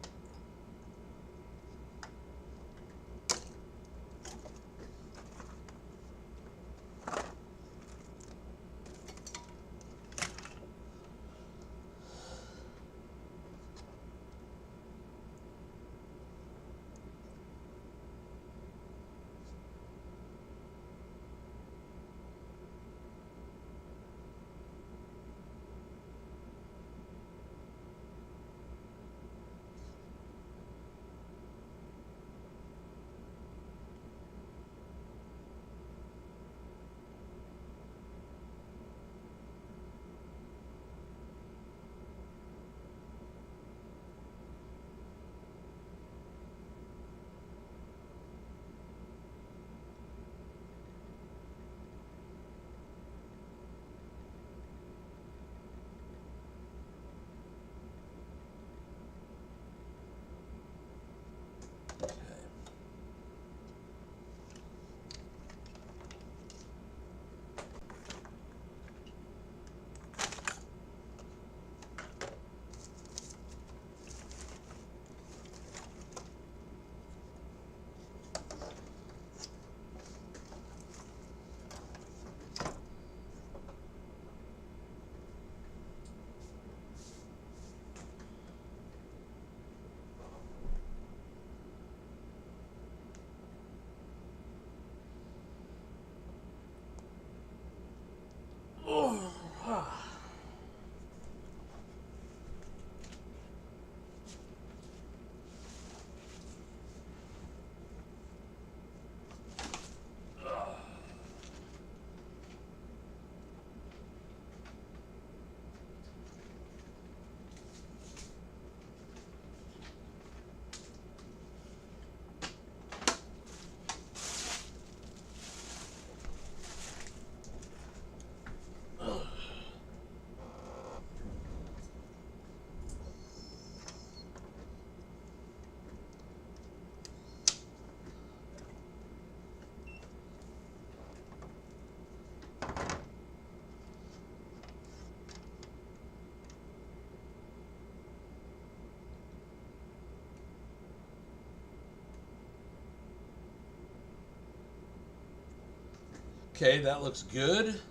Okay, that looks good.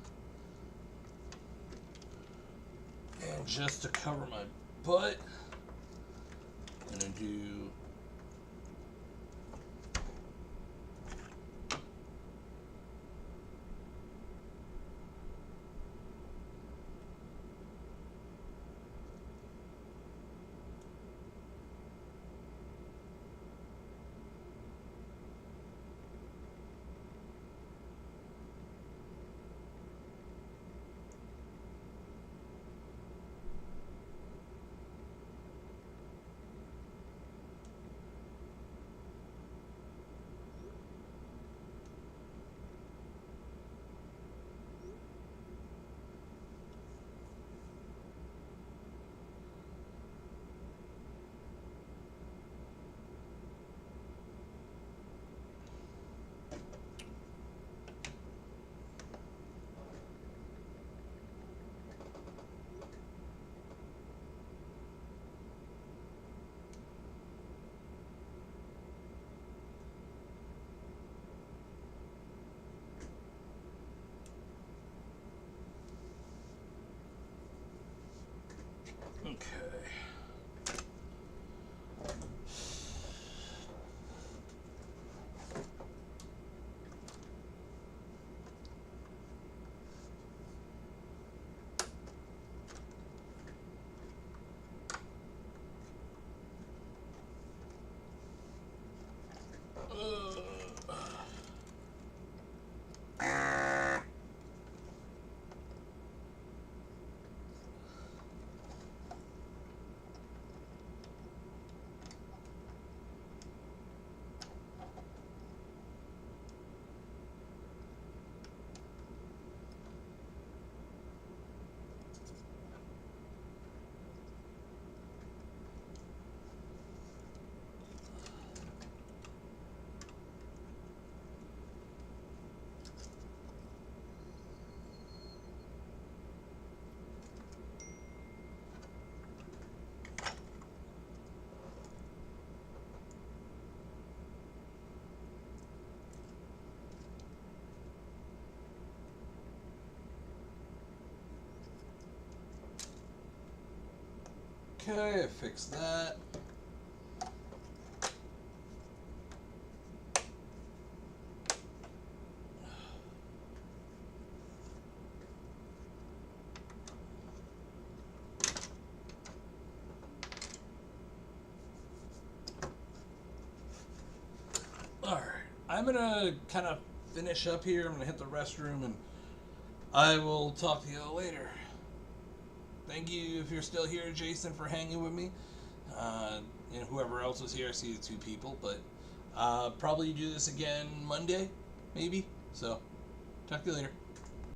And just to cover my butt, I'm gonna do Okay, I fixed that. Alright, I'm gonna kind of finish up here. I'm gonna hit the restroom and I will talk to you later. Thank you if you're still here, Jason, for hanging with me. And whoever else was here, I see the two people, but probably do this again Monday, maybe. So, talk to you later.